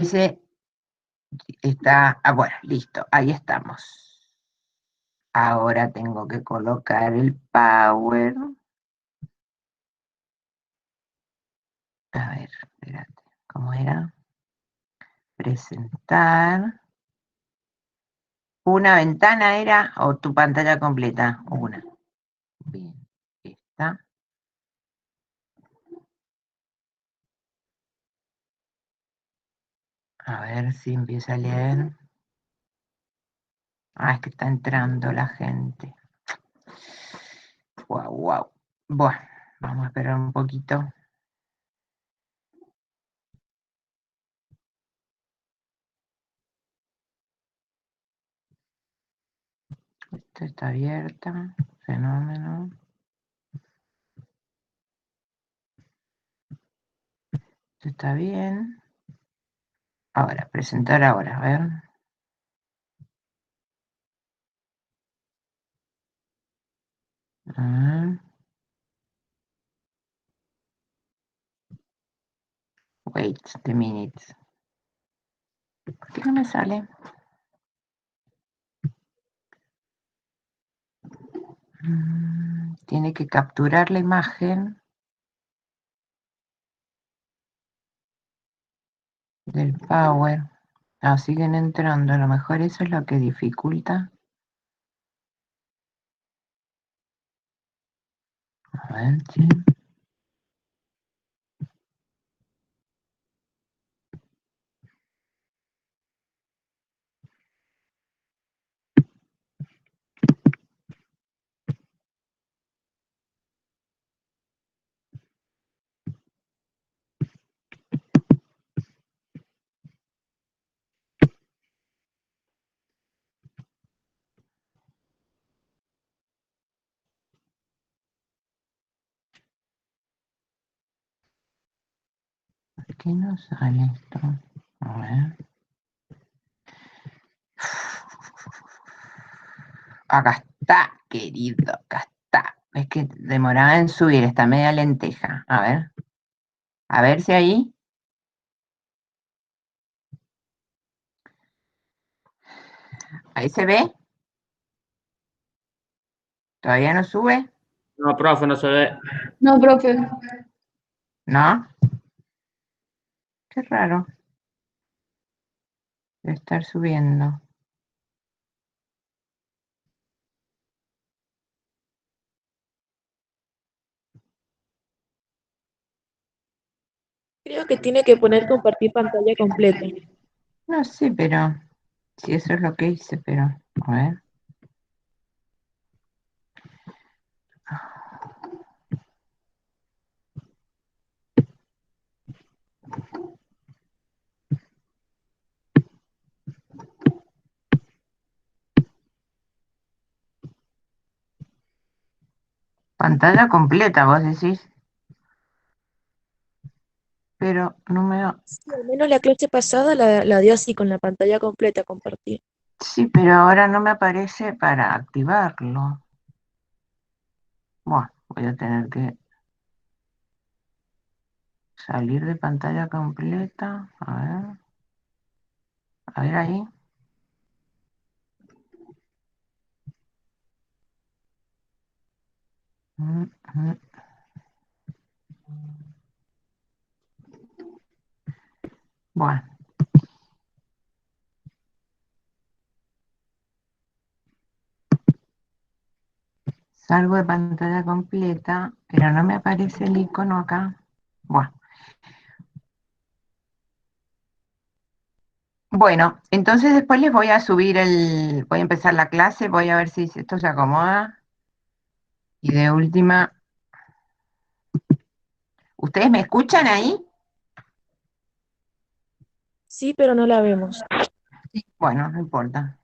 Ese está, bueno, listo, ahí estamos. Ahora tengo que colocar el power. A ver, espérate, ¿cómo era? Presentar. ¿Una ventana era o tu pantalla completa? Una. Bien, esta. A ver si empieza a leer. Ah, es que está entrando la gente. Wow, wow. Bueno, vamos a esperar un poquito. Esto está abierta. Fenómeno. Esto está bien. Ahora, presentar ahora, a ver. Wait a minute. ¿Por qué no me sale? Tiene que capturar la imagen del power. Ah, siguen entrando. A lo mejor eso es lo que dificulta. A ver, sí. ¿Por qué no sale esto? A ver. Acá está, querido, acá está. Es que demoraba en subir esta media lenteja. A ver si ahí. Ahí se ve. ¿Todavía no sube? No, profe, no se ve. No, profe. ¿No? Qué raro. Debe estar subiendo. Creo que tiene que poner compartir pantalla completa. No sé, pero si eso es lo que hice, pero a ver. Pantalla completa, vos decís. Pero no me da. Sí, al menos la clase pasada la dio así, con la pantalla completa compartir. Sí, pero ahora no me aparece para activarlo. Bueno, voy a tener que salir de pantalla completa. A ver ahí. Mm, mm. Bueno, salgo de pantalla completa, pero no me aparece el icono acá. Bueno. Bueno, entonces después les voy a subir voy a empezar la clase, voy a ver si esto se acomoda. Y de última, ¿ustedes me escuchan ahí? Sí, pero no la vemos. Bueno, no importa,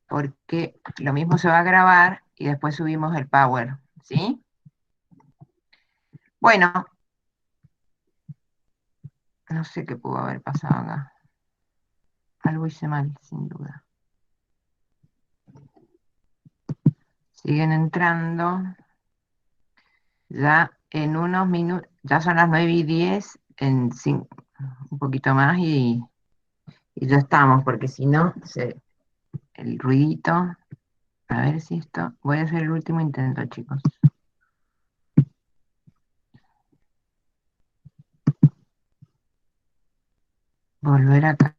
porque lo mismo se va a grabar y después subimos el power, ¿sí? Bueno, no sé qué pudo haber pasado acá. Algo hice mal, sin duda. Siguen entrando. Ya en unos minutos, ya son las 9:10, un poquito más y ya estamos, porque si no, el ruidito. A ver si esto. Voy a hacer el último intento, chicos. Volver acá.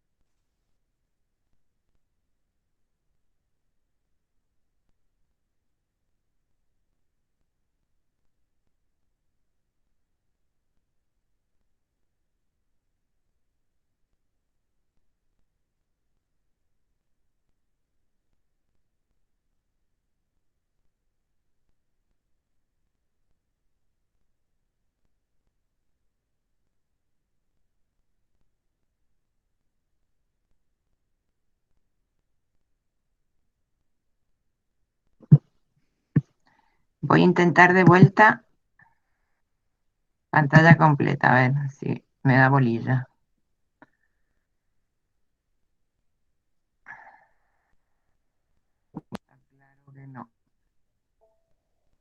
Voy a intentar de vuelta pantalla completa, a ver si me da bolilla. Claro que no.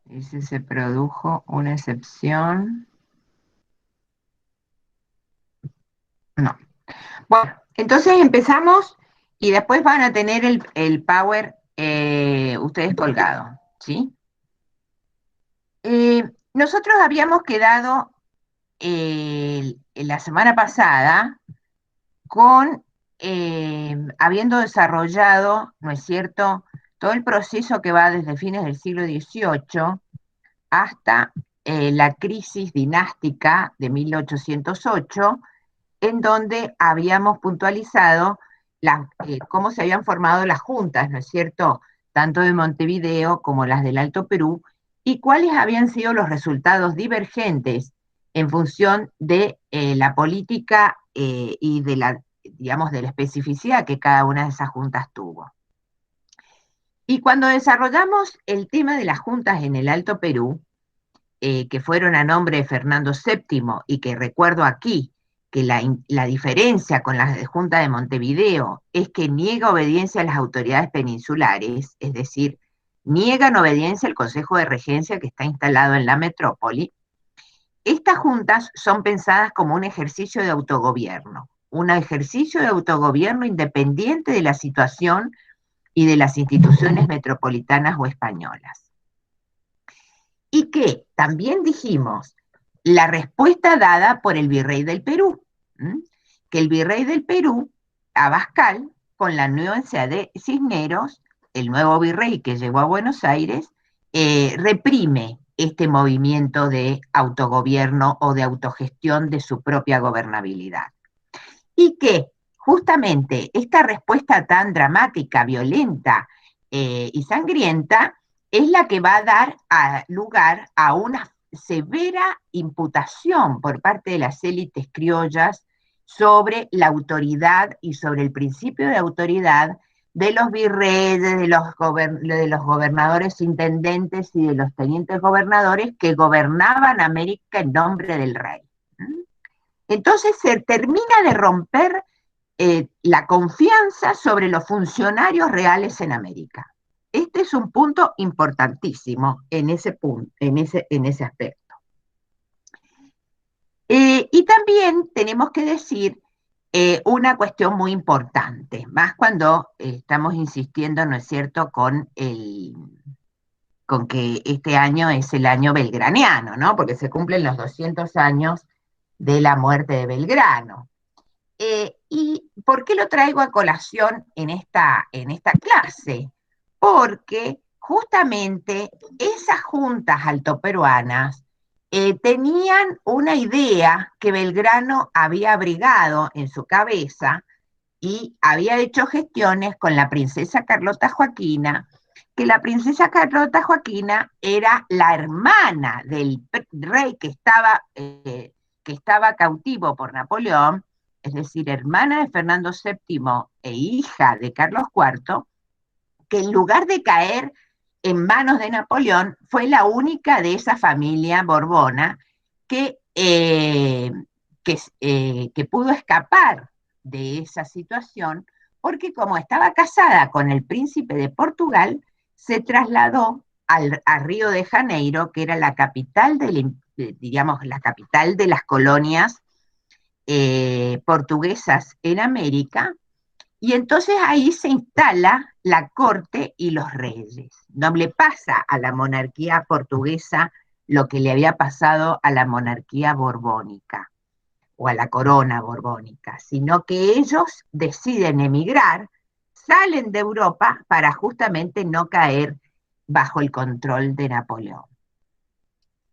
Y si se produjo una excepción. No. Bueno, entonces empezamos y después van a tener el Power ustedes colgado, ¿sí? Nosotros habíamos quedado la semana pasada con, habiendo desarrollado, ¿no es cierto?, todo el proceso que va desde fines del siglo XVIII hasta la crisis dinástica de 1808, en donde habíamos puntualizado cómo se habían formado las juntas, ¿no es cierto?, tanto de Montevideo como las del Alto Perú, y cuáles habían sido los resultados divergentes en función de la política y de la, digamos, de la especificidad que cada una de esas juntas tuvo. Y cuando desarrollamos el tema de las juntas en el Alto Perú, que fueron a nombre de Fernando VII y que recuerdo aquí que la diferencia con la Junta de Montevideo es que niega obediencia a las autoridades peninsulares, es decir, niegan obediencia al Consejo de Regencia que está instalado en la metrópoli. Estas juntas son pensadas como un ejercicio de autogobierno, un ejercicio de autogobierno independiente de la situación y de las instituciones metropolitanas o españolas. Y que también dijimos la respuesta dada por el virrey del Perú, que el virrey del Perú, Abascal, con la anuencia de Cisneros, el nuevo virrey que llegó a Buenos Aires, reprime este movimiento de autogobierno o de autogestión de su propia gobernabilidad. Y que justamente esta respuesta tan dramática, violenta y sangrienta es la que va a dar lugar a una severa imputación por parte de las élites criollas sobre la autoridad y sobre el principio de autoridad de los virreyes, de los gobernadores intendentes y de los tenientes gobernadores que gobernaban América en nombre del rey. Entonces se termina de romper la confianza sobre los funcionarios reales en América. Este es un punto importantísimo en ese aspecto. Y también tenemos que decir una cuestión muy importante, más cuando estamos insistiendo, ¿no es cierto?, con que este año es el año belgraniano, ¿no?, porque se cumplen los 200 años de la muerte de Belgrano. ¿Y por qué lo traigo a colación en esta clase? Porque justamente esas juntas altoperuanas tenían una idea que Belgrano había abrigado en su cabeza y había hecho gestiones con la princesa Carlota Joaquina, que la princesa Carlota Joaquina era la hermana del rey que estaba cautivo por Napoleón, es decir, hermana de Fernando VII e hija de Carlos IV, que en lugar de caer en manos de Napoleón, fue la única de esa familia borbona que pudo escapar de esa situación, porque como estaba casada con el príncipe de Portugal, se trasladó a Río de Janeiro, que era la capital digamos, la capital de las colonias portuguesas en América, y entonces ahí se instala la corte y los reyes. No le pasa a la monarquía portuguesa lo que le había pasado a la monarquía borbónica o a la corona borbónica, sino que ellos deciden emigrar, salen de Europa para justamente no caer bajo el control de Napoleón.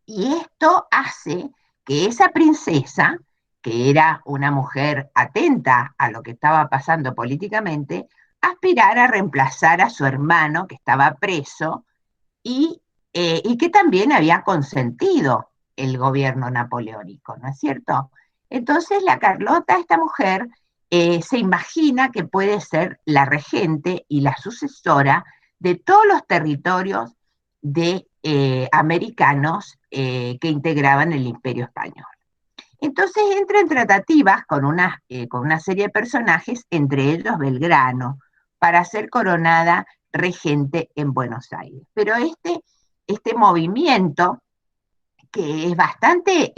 Y esto hace que esa princesa, que era una mujer atenta a lo que estaba pasando políticamente, aspirara a reemplazar a su hermano que estaba preso y que también había consentido el gobierno napoleónico, ¿no es cierto? Entonces la Carlota, esta mujer, se imagina que puede ser la regente y la sucesora de todos los territorios de americanos que integraban el Imperio Español. Entonces entra en tratativas con una serie de personajes, entre ellos Belgrano, para ser coronada regente en Buenos Aires. Pero este movimiento, que es bastante,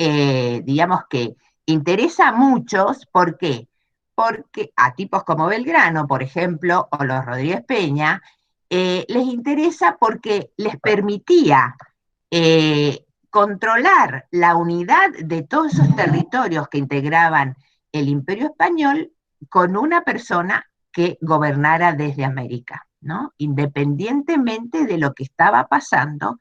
digamos que interesa a muchos, ¿por qué? Porque a tipos como Belgrano, por ejemplo, o los Rodríguez Peña, les interesa porque les permitía controlar la unidad de todos esos territorios que integraban el Imperio Español con una persona que gobernara desde América, ¿no? Independientemente de lo que estaba pasando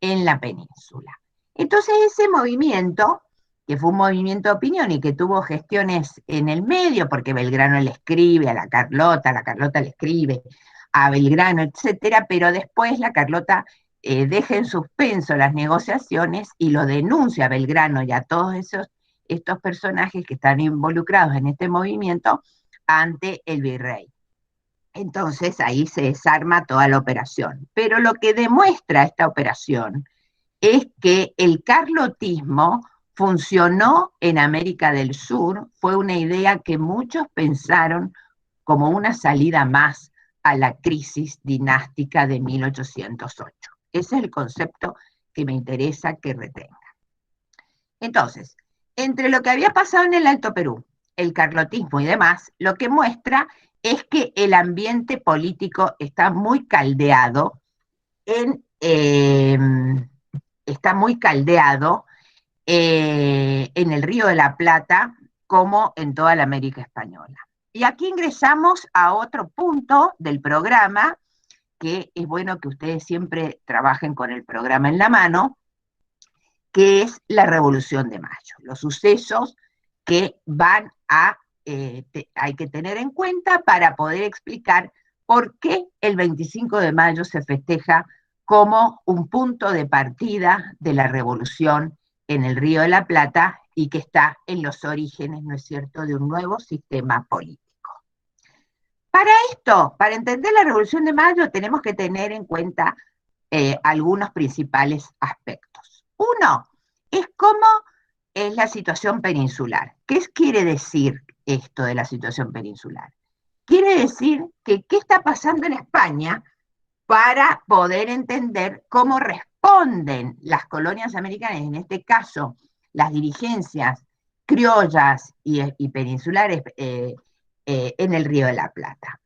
en la península. Entonces ese movimiento, que fue un movimiento de opinión y que tuvo gestiones en el medio, porque Belgrano le escribe a la Carlota le escribe a Belgrano, etcétera, pero después la Carlota deja en suspenso las negociaciones y lo denuncia a Belgrano y a todos estos personajes que están involucrados en este movimiento ante el virrey. Entonces ahí se desarma toda la operación. Pero lo que demuestra esta operación es que el carlotismo funcionó en América del Sur, fue una idea que muchos pensaron como una salida más a la crisis dinástica de 1808. Ese es el concepto que me interesa que retenga. Entonces, entre lo que había pasado en el Alto Perú, el carlotismo y demás, lo que muestra es que el ambiente político está muy caldeado en, está muy caldeado en el Río de la Plata como en toda la América Española. Y aquí ingresamos a otro punto del programa, que es bueno que ustedes siempre trabajen con el programa en la mano, que es la Revolución de Mayo, los sucesos que hay que tener en cuenta para poder explicar por qué el 25 de mayo se festeja como un punto de partida de la revolución en el Río de la Plata y que está en los orígenes, ¿no es cierto?, de un nuevo sistema político. Para esto, para entender la Revolución de Mayo, tenemos que tener en cuenta algunos principales aspectos. Uno es cómo es la situación peninsular. ¿Qué quiere decir esto de la situación peninsular? Quiere decir que qué está pasando en España para poder entender cómo responden las colonias americanas, en este caso las dirigencias criollas y peninsulares en el Río de la Plata.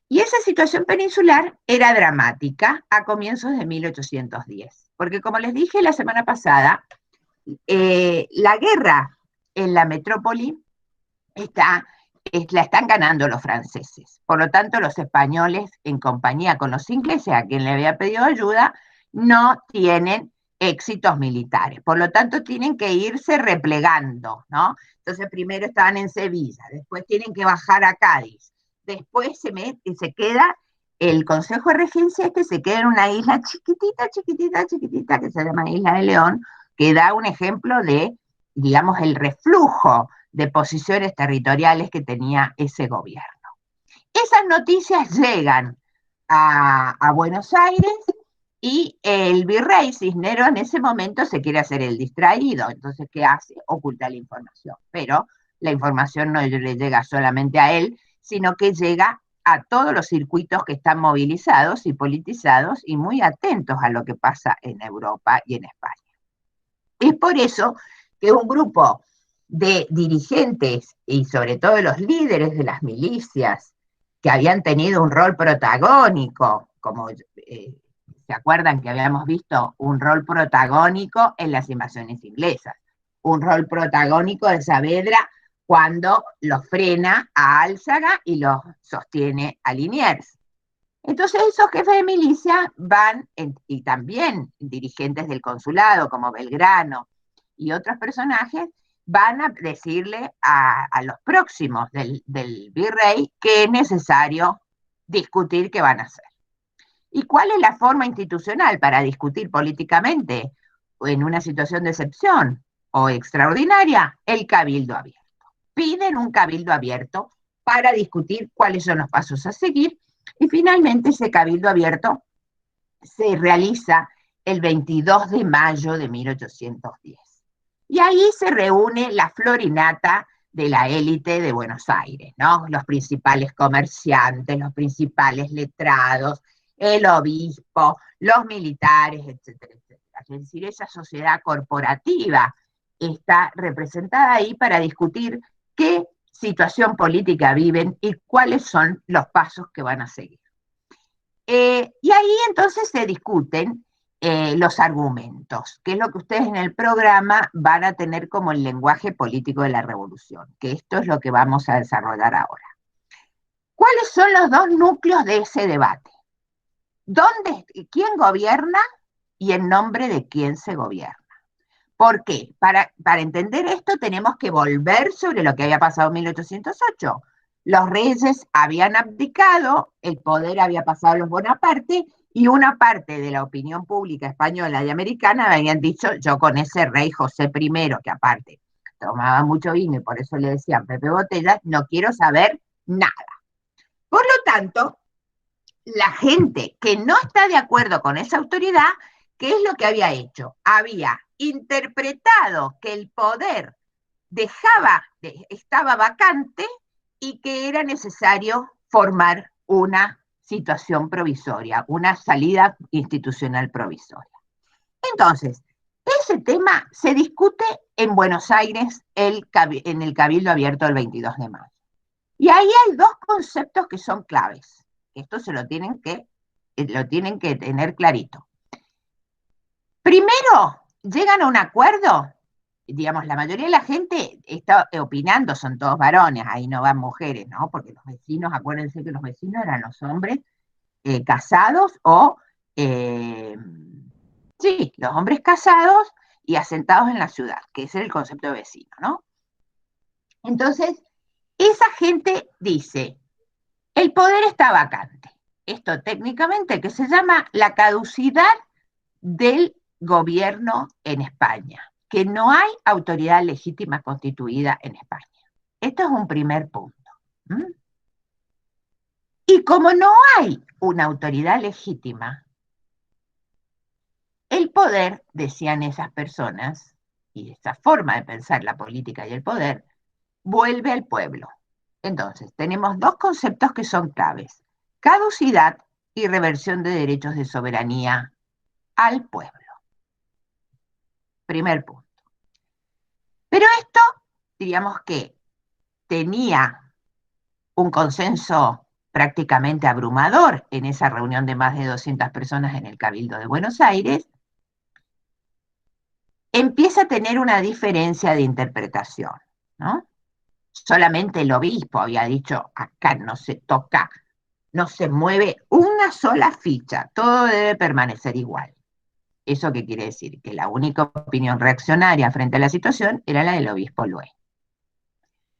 Y esa situación peninsular era dramática a comienzos de 1810, porque como les dije la semana pasada, la guerra en la metrópoli la están ganando los franceses. Por lo tanto, los españoles, en compañía con los ingleses, a quien le había pedido ayuda, no tienen éxitos militares. Por lo tanto, tienen que irse replegando, ¿no? Entonces, primero estaban en Sevilla, después tienen que bajar a Cádiz, después se queda el Consejo de Regencia, se queda en una isla chiquitita, chiquitita, chiquitita, que se llama Isla de León, que da un ejemplo de, digamos, el reflujo de posiciones territoriales que tenía ese gobierno. Esas noticias llegan a Buenos Aires y el virrey Cisneros en ese momento se quiere hacer el distraído. Entonces, ¿qué hace? Oculta la información. Pero la información no le llega solamente a él, sino que llega a todos los circuitos que están movilizados y politizados y muy atentos a lo que pasa en Europa y en España. Es por eso que un grupo de dirigentes y sobre todo de los líderes de las milicias que habían tenido un rol protagónico, como se acuerdan que habíamos visto un rol protagónico en las invasiones inglesas, un rol protagónico de Saavedra cuando los frena a Álzaga y los sostiene a Liniers. Entonces esos jefes de milicia van, y también dirigentes del consulado como Belgrano y otros personajes, van a decirle a los próximos del virrey que es necesario discutir qué van a hacer. ¿Y cuál es la forma institucional para discutir políticamente en una situación de excepción o extraordinaria? El cabildo abierto. Piden un cabildo abierto para discutir cuáles son los pasos a seguir y finalmente ese cabildo abierto se realiza el 22 de mayo de 1810. Y ahí se reúne la florinata de la élite de Buenos Aires, ¿no? Los principales comerciantes, los principales letrados, el obispo, los militares, etcétera, etcétera. Es decir, esa sociedad corporativa está representada ahí para discutir qué situación política viven y cuáles son los pasos que van a seguir. Y ahí entonces se discuten los argumentos, que es lo que ustedes en el programa van a tener como el lenguaje político de la revolución, que esto es lo que vamos a desarrollar ahora. ¿Cuáles son los dos núcleos de ese debate? ¿Quién gobierna y en nombre de quién se gobierna? ¿Por qué? Para entender esto tenemos que volver sobre lo que había pasado en 1808. Los reyes habían abdicado, el poder había pasado a los Bonaparte, y una parte de la opinión pública española y americana habían dicho, yo con ese rey José I, que aparte tomaba mucho vino y por eso le decían Pepe Botella, no quiero saber nada. Por lo tanto, la gente que no está de acuerdo con esa autoridad, ¿qué es lo que había hecho? Había interpretado que el poder estaba vacante y que era necesario formar una situación provisoria, una salida institucional provisoria. Entonces, ese tema se discute en Buenos Aires en el Cabildo Abierto del 22 de mayo. Y ahí hay dos conceptos que son claves. Esto lo tienen que tener clarito. Primero, llegan a un acuerdo, digamos, la mayoría de la gente está opinando, son todos varones, ahí no van mujeres, ¿no? Porque los vecinos, acuérdense que los vecinos eran los hombres casados o, sí, los hombres casados y asentados en la ciudad, que ese es el concepto de vecino, ¿no? Entonces, esa gente dice, el poder está vacante. Esto técnicamente que se llama la caducidad del gobierno en España, que no hay autoridad legítima constituida en España. Esto es un primer punto. ¿Mm? Y como no hay una autoridad legítima, el poder, decían esas personas, y esa forma de pensar la política y el poder, vuelve al pueblo. Entonces, tenemos dos conceptos que son claves: caducidad y reversión de derechos de soberanía al pueblo. Primer punto. Pero esto, diríamos que tenía un consenso prácticamente abrumador en esa reunión de más de 200 personas en el Cabildo de Buenos Aires, empieza a tener una diferencia de interpretación, ¿no? Solamente el obispo había dicho, acá no se toca, no se mueve una sola ficha, todo debe permanecer igual. ¿Eso qué quiere decir? Que la única opinión reaccionaria frente a la situación era la del obispo Lué.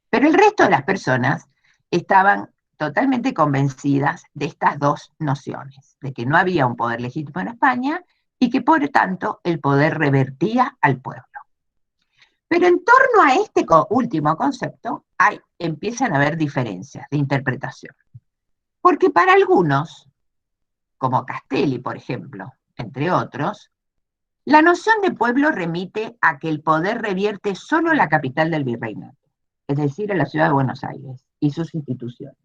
Pero el resto de las personas estaban totalmente convencidas de estas dos nociones, de que no había un poder legítimo en España y que por tanto el poder revertía al pueblo. Pero en torno a este último concepto empiezan a haber diferencias de interpretación. Porque para algunos, como Castelli, por ejemplo, entre otros, la noción de pueblo remite a que el poder revierte solo en la capital del virreinato, es decir, en la ciudad de Buenos Aires y sus instituciones.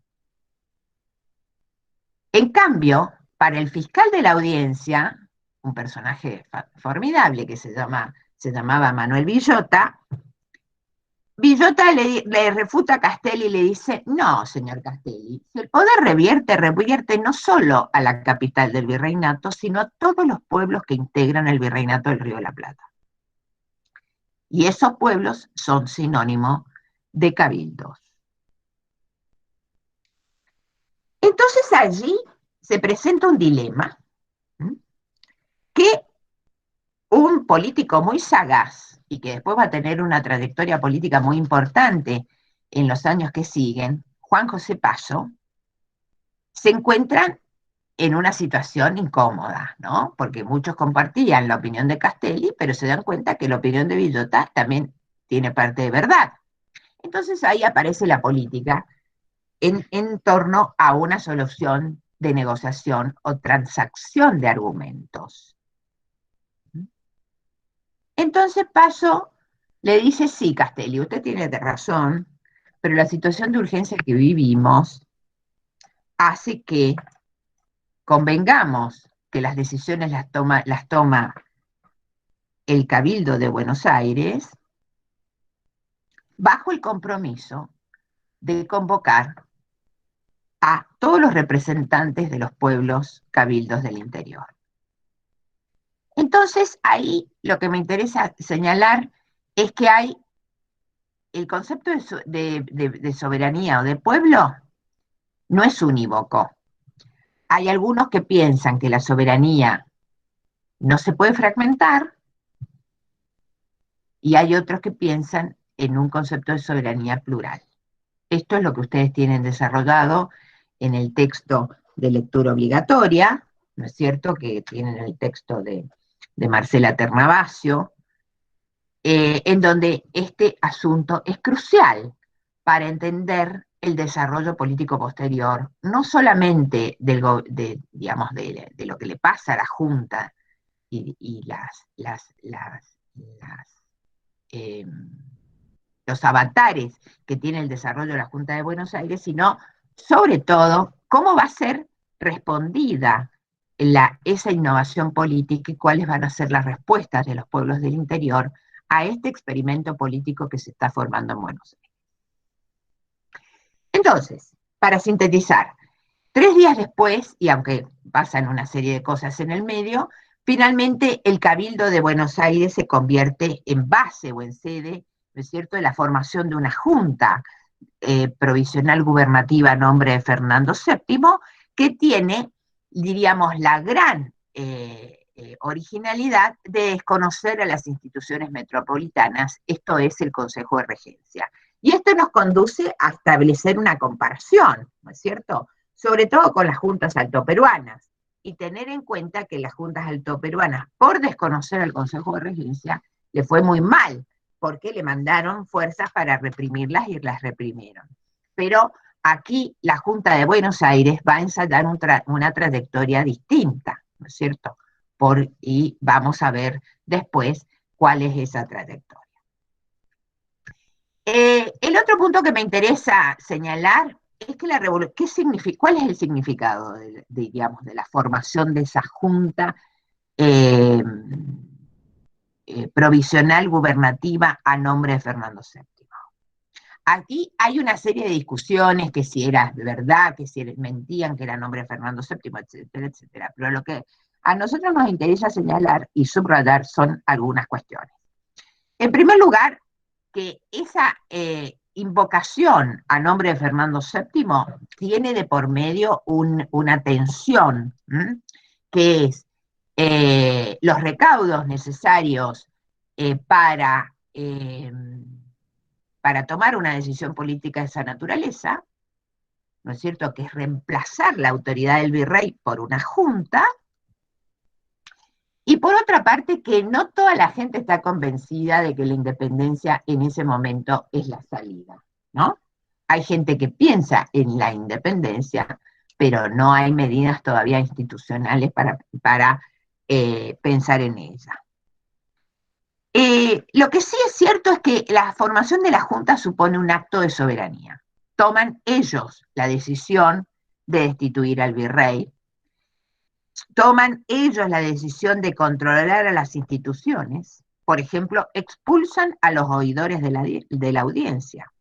En cambio, para el fiscal de la audiencia, un personaje formidable que se llamaba Manuel Villota, Villota le refuta a Castelli y le dice, no, señor Castelli, si el poder revierte no solo a la capital del virreinato, sino a todos los pueblos que integran el virreinato del Río de la Plata. Y esos pueblos son sinónimo de cabildos. Entonces allí se presenta un dilema, ¿m? Que un político muy sagaz y que después va a tener una trayectoria política muy importante en los años que siguen, Juan José Paso, se encuentran en una situación incómoda, ¿no? Porque muchos compartían la opinión de Castelli, pero se dan cuenta que la opinión de Villota también tiene parte de verdad. Entonces ahí aparece la política en torno a una solución de negociación o transacción de argumentos. Entonces Paso le dice, sí, Castelli, usted tiene razón, pero la situación de urgencia que vivimos hace que convengamos que las decisiones las toma el Cabildo de Buenos Aires bajo el compromiso de convocar a todos los representantes de los pueblos cabildos del interior. Entonces, ahí lo que me interesa señalar es que hay el concepto de soberanía o de pueblo no es unívoco. Hay algunos que piensan que la soberanía no se puede fragmentar y hay otros que piensan en un concepto de soberanía plural. Esto es lo que ustedes tienen desarrollado en el texto de lectura obligatoria, ¿no es cierto? Que tienen el texto de Marcela Ternavasio, en donde este asunto es crucial para entender el desarrollo político posterior, no solamente digamos, de lo que le pasa a la Junta y eh, los avatares que tiene el desarrollo de la Junta de Buenos Aires, sino sobre todo cómo va a ser respondida esa innovación política y cuáles van a ser las respuestas de los pueblos del interior a este experimento político que se está formando en Buenos Aires. Entonces, para sintetizar, 3 días después, y aunque pasan una serie de cosas en el medio, finalmente el Cabildo de Buenos Aires se convierte en base o en sede, ¿no es cierto?, de la formación de una junta provisional gubernativa a nombre de Fernando VII, que tiene, diríamos, la gran originalidad de desconocer a las instituciones metropolitanas, esto es el Consejo de Regencia. Y esto nos conduce a establecer una comparación, ¿no es cierto?, sobre todo con las juntas altoperuanas, y tener en cuenta que las juntas altoperuanas, por desconocer al Consejo de Regencia, le fue muy mal, porque le mandaron fuerzas para reprimirlas y las reprimieron. Pero aquí la Junta de Buenos Aires va a ensayar una trayectoria distinta, ¿no es cierto? Y vamos a ver después cuál es esa trayectoria. El otro punto que me interesa señalar es que la revolución, ¿cuál es el significado digamos, de la formación de esa junta provisional gubernativa a nombre de Fernando VII? Aquí hay una serie de discusiones, que si era verdad, que si mentían, que era nombre de Fernando VII, etcétera, etcétera. Pero lo que a nosotros nos interesa señalar y subrayar son algunas cuestiones. En primer lugar, que esa invocación a nombre de Fernando VII tiene de por medio una tensión, que es los recaudos necesarios para tomar una decisión política de esa naturaleza, ¿no es cierto?, que es reemplazar la autoridad del virrey por una junta, y por otra parte que no toda la gente está convencida de que la independencia en ese momento es la salida, ¿no? Hay gente que piensa en la independencia, pero no hay medidas todavía institucionales para pensar en ella. Lo que sí es cierto es que la formación de la Junta supone un acto de soberanía. Toman ellos la decisión de destituir al virrey, toman ellos la decisión de controlar a las instituciones, por ejemplo, expulsan a los oidores de la audiencia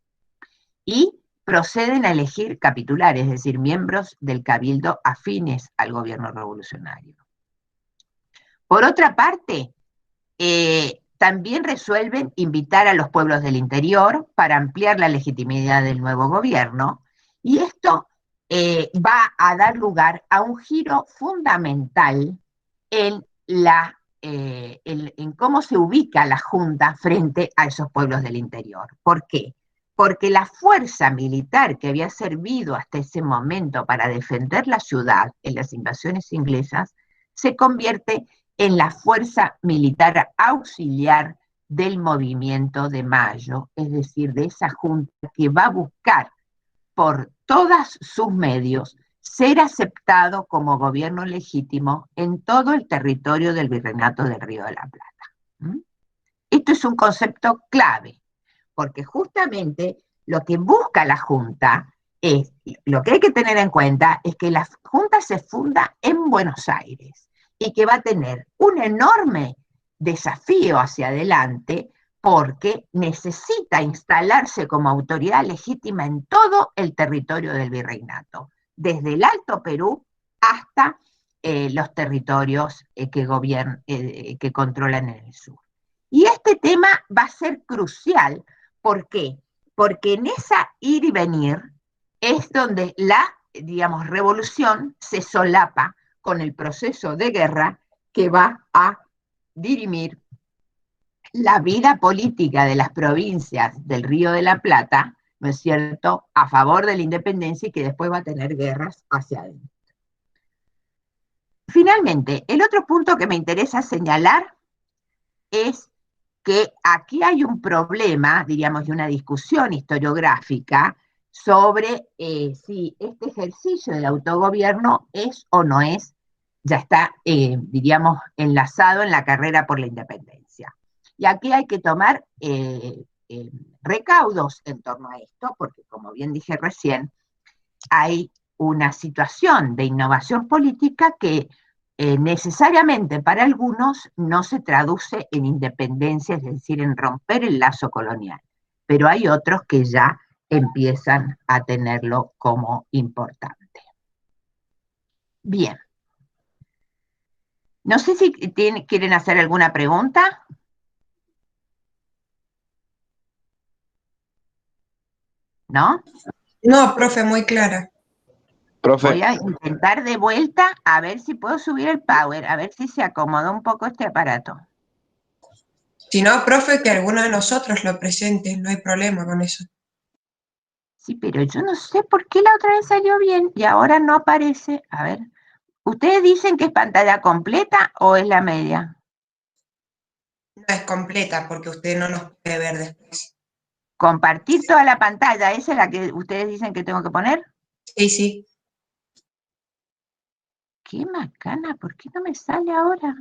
y proceden a elegir capitulares, es decir, miembros del cabildo afines al gobierno revolucionario. Por otra parte, también resuelven invitar a los pueblos del interior para ampliar la legitimidad del nuevo gobierno, y esto va a dar lugar a un giro fundamental en, en cómo se ubica la Junta frente a esos pueblos del interior. ¿Por qué? Porque la fuerza militar que había servido hasta ese momento para defender la ciudad en las invasiones inglesas se convierte en la fuerza militar auxiliar del movimiento de Mayo, es decir, de esa junta que va a buscar por todos sus medios ser aceptado como gobierno legítimo en todo el territorio del Virreinato del Río de la Plata. ¿Mm? Esto es un concepto clave, porque justamente lo que busca la Junta es, lo que hay que tener en cuenta es que la Junta se funda en Buenos Aires y que va a tener un enorme desafío hacia adelante porque necesita instalarse como autoridad legítima en todo el territorio del virreinato, desde el Alto Perú hasta los territorios que controlan en el sur. Y este tema va a ser crucial. ¿Por qué? Porque en esa ir y venir es donde la, digamos, revolución se solapa con el proceso de guerra que va a dirimir la vida política de las provincias del Río de la Plata, ¿no es cierto?, a favor de la independencia y que después va a tener guerras hacia adentro. Finalmente, el otro punto que me interesa señalar es que aquí hay un problema, diríamos, y una discusión historiográfica sobre si este ejercicio del autogobierno es o no es, ya está, diríamos, enlazado en la carrera por la independencia. Y aquí hay que tomar recaudos en torno a esto, porque como bien dije recién, hay una situación de innovación política que necesariamente para algunos no se traduce en independencia, es decir, en romper el lazo colonial, pero hay otros que ya empiezan a tenerlo como importante. Bien. No sé si quieren hacer alguna pregunta. ¿No? No, profe, muy clara. Profe, Voy a intentar de vuelta a ver si puedo subir el power, a ver si se acomoda un poco este aparato. Si no, profe, que alguno de nosotros lo presente, no hay problema con eso. Sí, pero yo no sé por qué la otra vez salió bien y ahora no aparece. A ver, ¿ustedes dicen que es pantalla completa o es la media? No es completa porque usted no nos puede ver después. Compartir toda la pantalla, ¿esa es la que ustedes dicen que tengo que poner? Sí, sí. Qué macana, ¿por qué no me sale ahora?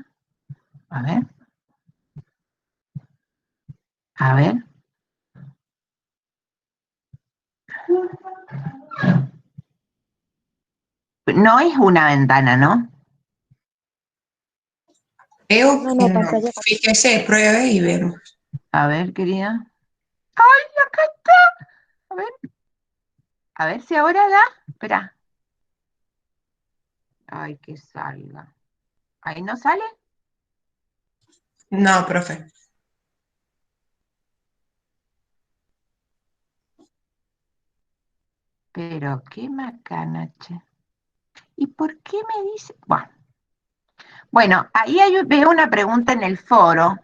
A ver. A ver. No es una ventana, ¿no? Creo No, que no, no. pantalla. Fíjese, pruebe y vemos. A ver, querida. ¡Ay, acá está! A ver si ahora da. Espera. Ay, que salga. ¿Ahí no sale? No, profe. Pero qué macana, che. ¿Y por qué me dice? Bueno, ahí veo una pregunta en el foro.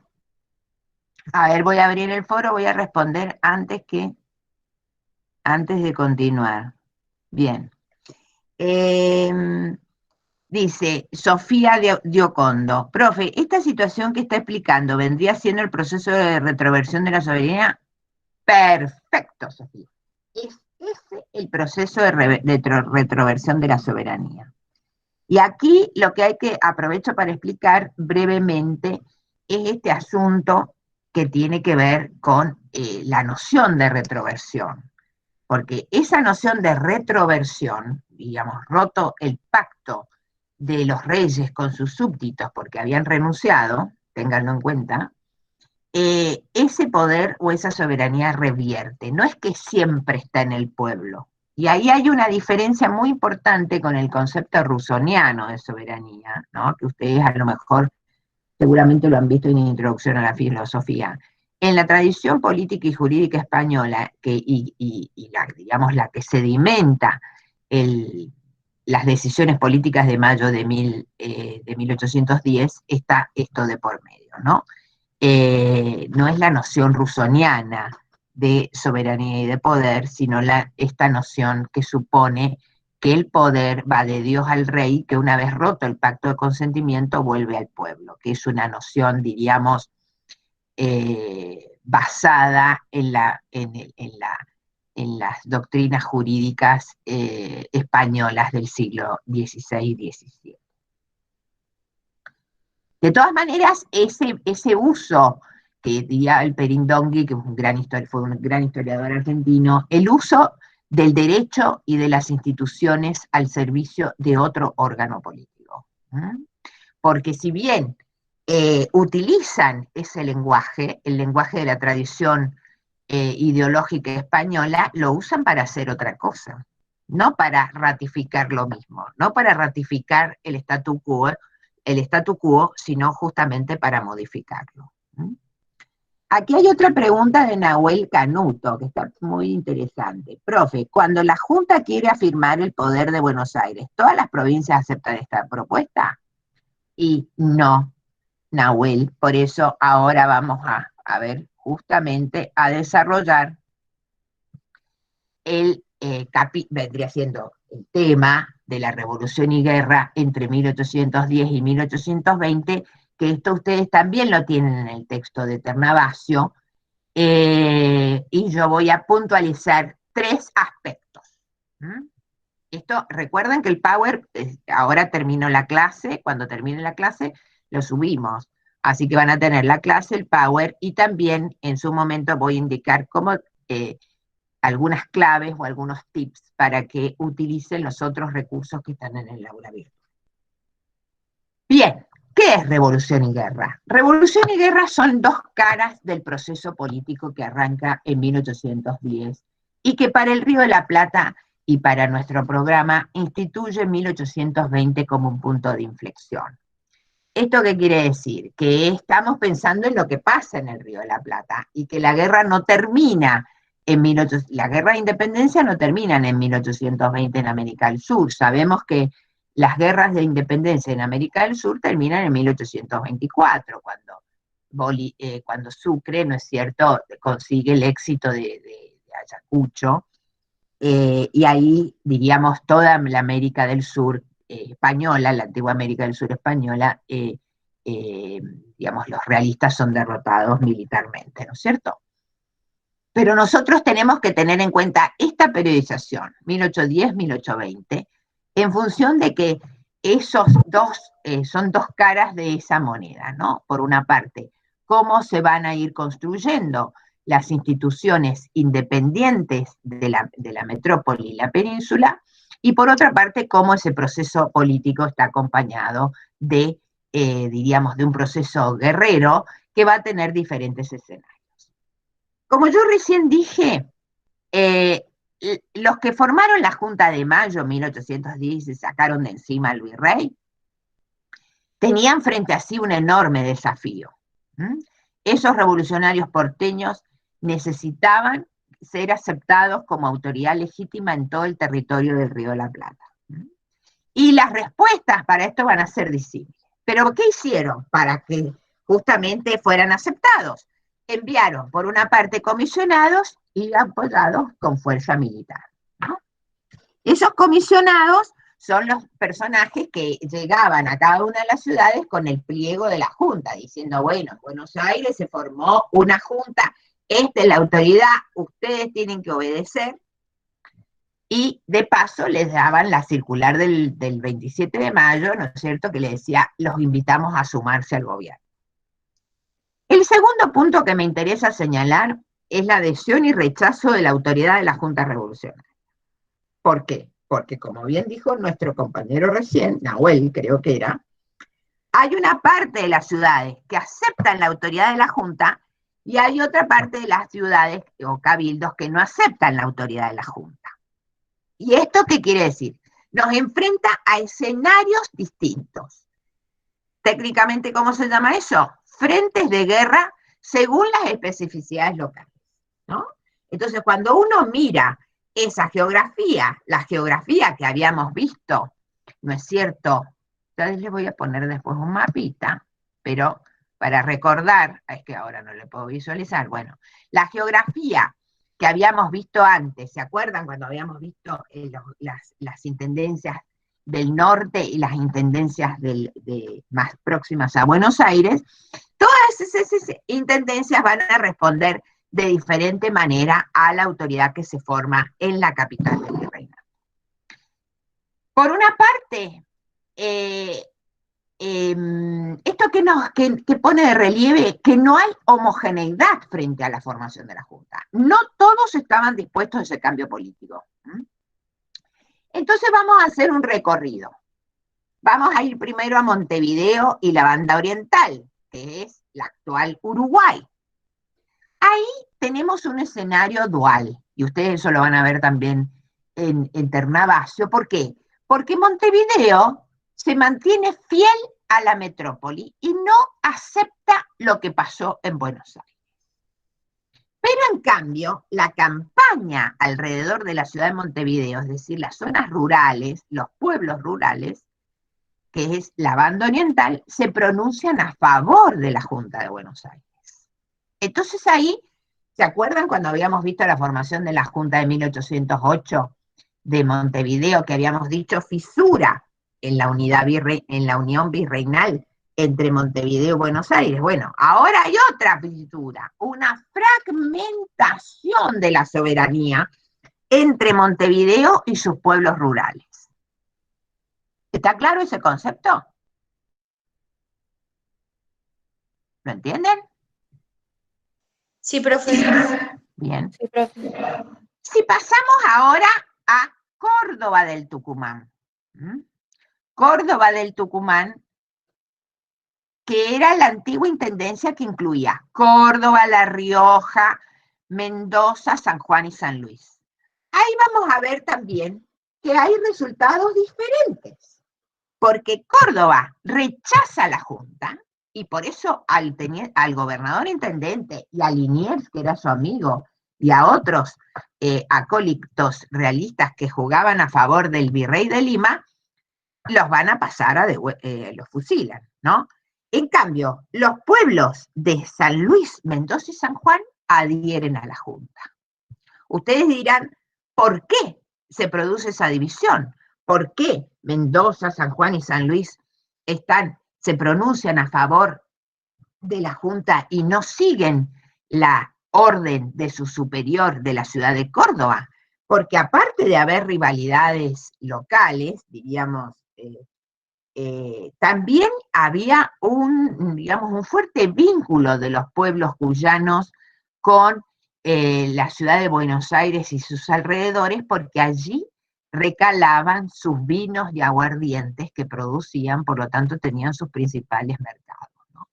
A ver, voy a abrir el foro, voy a responder antes de continuar. Bien. Dice Sofía Diocondo, profe, esta situación que está explicando vendría siendo el proceso de retroversión de la soberanía. Perfecto, Sofía. Es ese el proceso de retroversión de la soberanía. Y aquí lo que hay que, aprovecho para explicar brevemente, es este asunto que tiene que ver con la noción de retroversión. Porque esa noción de retroversión, digamos, roto el pacto de los reyes con sus súbditos porque habían renunciado, ténganlo en cuenta, ese poder o esa soberanía revierte, no es que siempre está en el pueblo. Y ahí hay una diferencia muy importante con el concepto rusoniano de soberanía, ¿no? Que ustedes a lo mejor seguramente lo han visto en Introducción a la Filosofía. En la tradición política y jurídica española, digamos, la que sedimenta las decisiones políticas de mayo de 1810, está esto de por medio, ¿no? No es la noción rusoniana de soberanía y de poder, sino esta noción que supone que el poder va de Dios al rey, que una vez roto el pacto de consentimiento vuelve al pueblo, que es una noción, diríamos, basada en las doctrinas jurídicas españolas del siglo XVI y XVII. De todas maneras, ese uso que diría el Perindongui, que fue un gran historiador argentino, el uso del derecho y de las instituciones al servicio de otro órgano político. Porque si bien utilizan ese lenguaje, el lenguaje de la tradición ideológica española, lo usan para hacer otra cosa, no para ratificar lo mismo, no para ratificar el statu quo, sino justamente para modificarlo. Aquí hay otra pregunta de Nahuel Canuto, que está muy interesante. Profe, cuando la Junta quiere afirmar el poder de Buenos Aires, ¿todas las provincias aceptan esta propuesta? Y no, Nahuel, por eso ahora vamos a ver justamente a desarrollar vendría siendo el tema de la Revolución y Guerra entre 1810 y 1820, que esto ustedes también lo tienen en el texto de Ternavasio, y yo voy a puntualizar 3 aspectos. Esto, recuerden que el Power, ahora termino la clase, cuando termine la clase, lo subimos. Así que van a tener la clase, el Power, y también en su momento voy a indicar cómo algunas claves o algunos tips para que utilicen los otros recursos que están en el aula virtual. Bien, ¿qué es revolución y guerra? Revolución y guerra son 2 caras del proceso político que arranca en 1810 y que para el Río de la Plata y para nuestro programa instituye 1820 como un punto de inflexión. ¿Esto qué quiere decir? Que estamos pensando en lo que pasa en el Río de la Plata y que la guerra no termina la guerra de independencia no terminan en 1820 en América del Sur. Sabemos que las guerras de independencia en América del Sur terminan en 1824, cuando Sucre, ¿no es cierto?, consigue el éxito de Ayacucho, y ahí, diríamos, toda la América del Sur española, la antigua América del Sur española, digamos, los realistas son derrotados militarmente, ¿no es cierto? Pero nosotros tenemos que tener en cuenta esta periodización, 1810-1820, en función de que esos son 2 caras de esa moneda, ¿no? Por una parte, cómo se van a ir construyendo las instituciones independientes de la metrópoli y la península, y por otra parte, cómo ese proceso político está acompañado diríamos, de un proceso guerrero que va a tener diferentes escenarios. Como yo recién dije, los que formaron la Junta de Mayo 1810 y se sacaron de encima al virrey, tenían frente a sí un enorme desafío. Esos revolucionarios porteños necesitaban ser aceptados como autoridad legítima en todo el territorio del Río de la Plata. Y las respuestas para esto van a ser disímiles. Pero ¿qué hicieron para que justamente fueran aceptados? Enviaron, por una parte, comisionados y apoyados con fuerza militar, ¿no? Esos comisionados son los personajes que llegaban a cada una de las ciudades con el pliego de la Junta, diciendo, bueno, en Buenos Aires se formó una Junta, esta es la autoridad, ustedes tienen que obedecer, y de paso les daban la circular del 27 de mayo, ¿no es cierto?, que le decía, los invitamos a sumarse al gobierno. El segundo punto que me interesa señalar es la adhesión y rechazo de la autoridad de la Junta Revolucionaria. ¿Por qué? Porque, como bien dijo nuestro compañero recién, Nahuel creo que era, hay una parte de las ciudades que aceptan la autoridad de la Junta Y hay otra parte de las ciudades o cabildos que no aceptan la autoridad de la Junta. ¿Y esto qué quiere decir? Nos enfrenta a escenarios distintos. Técnicamente, ¿cómo se llama eso? Frentes de guerra según las especificidades locales, ¿no? Entonces, cuando uno mira esa geografía, la geografía que habíamos visto, ¿no es cierto? Ya les voy a poner después un mapita, pero para recordar, es que ahora no le puedo visualizar, bueno, la geografía que habíamos visto antes, ¿se acuerdan cuando habíamos visto las intendencias del norte y las intendencias más próximas a Buenos Aires? Todas esas intendencias van a responder de diferente manera a la autoridad que se forma en la capital del virreinato. Por una parte, esto que pone de relieve que no hay homogeneidad frente a la formación de la Junta. No todos estaban dispuestos a ese cambio político. Entonces vamos a hacer un recorrido. Vamos a ir primero a Montevideo y la Banda Oriental, que es la actual Uruguay. Ahí tenemos un escenario dual, y ustedes eso lo van a ver también en Ternavasio. ¿Por qué? Porque Montevideo se mantiene fiel a la metrópoli y no acepta lo que pasó en Buenos Aires. Pero en cambio, la campaña alrededor de la ciudad de Montevideo, es decir, las zonas rurales, los pueblos rurales, que es la Banda Oriental, se pronuncian a favor de la Junta de Buenos Aires. Entonces ahí, ¿se acuerdan cuando habíamos visto la formación de la Junta de 1808 de Montevideo, que habíamos dicho fisura en la unión virreinal entre Montevideo y Buenos Aires? Bueno, ahora hay otra fisura, una fragmentación de la soberanía entre Montevideo y sus pueblos rurales. ¿Está claro ese concepto? ¿Lo entienden? Sí, profe. Bien. Sí, profe. Si pasamos ahora a Córdoba del Tucumán. Córdoba del Tucumán, que era la antigua intendencia que incluía Córdoba, La Rioja, Mendoza, San Juan y San Luis. Ahí vamos a ver también que hay resultados diferentes, porque Córdoba rechaza la Junta, y por eso al gobernador intendente y a Liniers, que era su amigo, y a otros acólitos realistas que jugaban a favor del virrey de Lima, los van a pasar los fusilan, ¿no? En cambio, los pueblos de San Luis, Mendoza y San Juan adhieren a la Junta. Ustedes dirán, ¿por qué se produce esa división? ¿Por qué Mendoza, San Juan y San Luis se pronuncian a favor de la Junta y no siguen la orden de su superior de la ciudad de Córdoba? Porque aparte de haber rivalidades locales, diríamos, también había un fuerte vínculo de los pueblos cuyanos con la ciudad de Buenos Aires y sus alrededores, porque allí recalaban sus vinos y aguardientes que producían, por lo tanto tenían sus principales mercados, ¿no?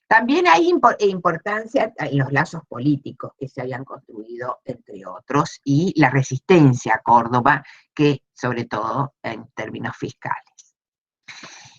También hay importancia en los lazos políticos que se habían construido, entre otros, y la resistencia a Córdoba, que sobre todo en términos fiscales.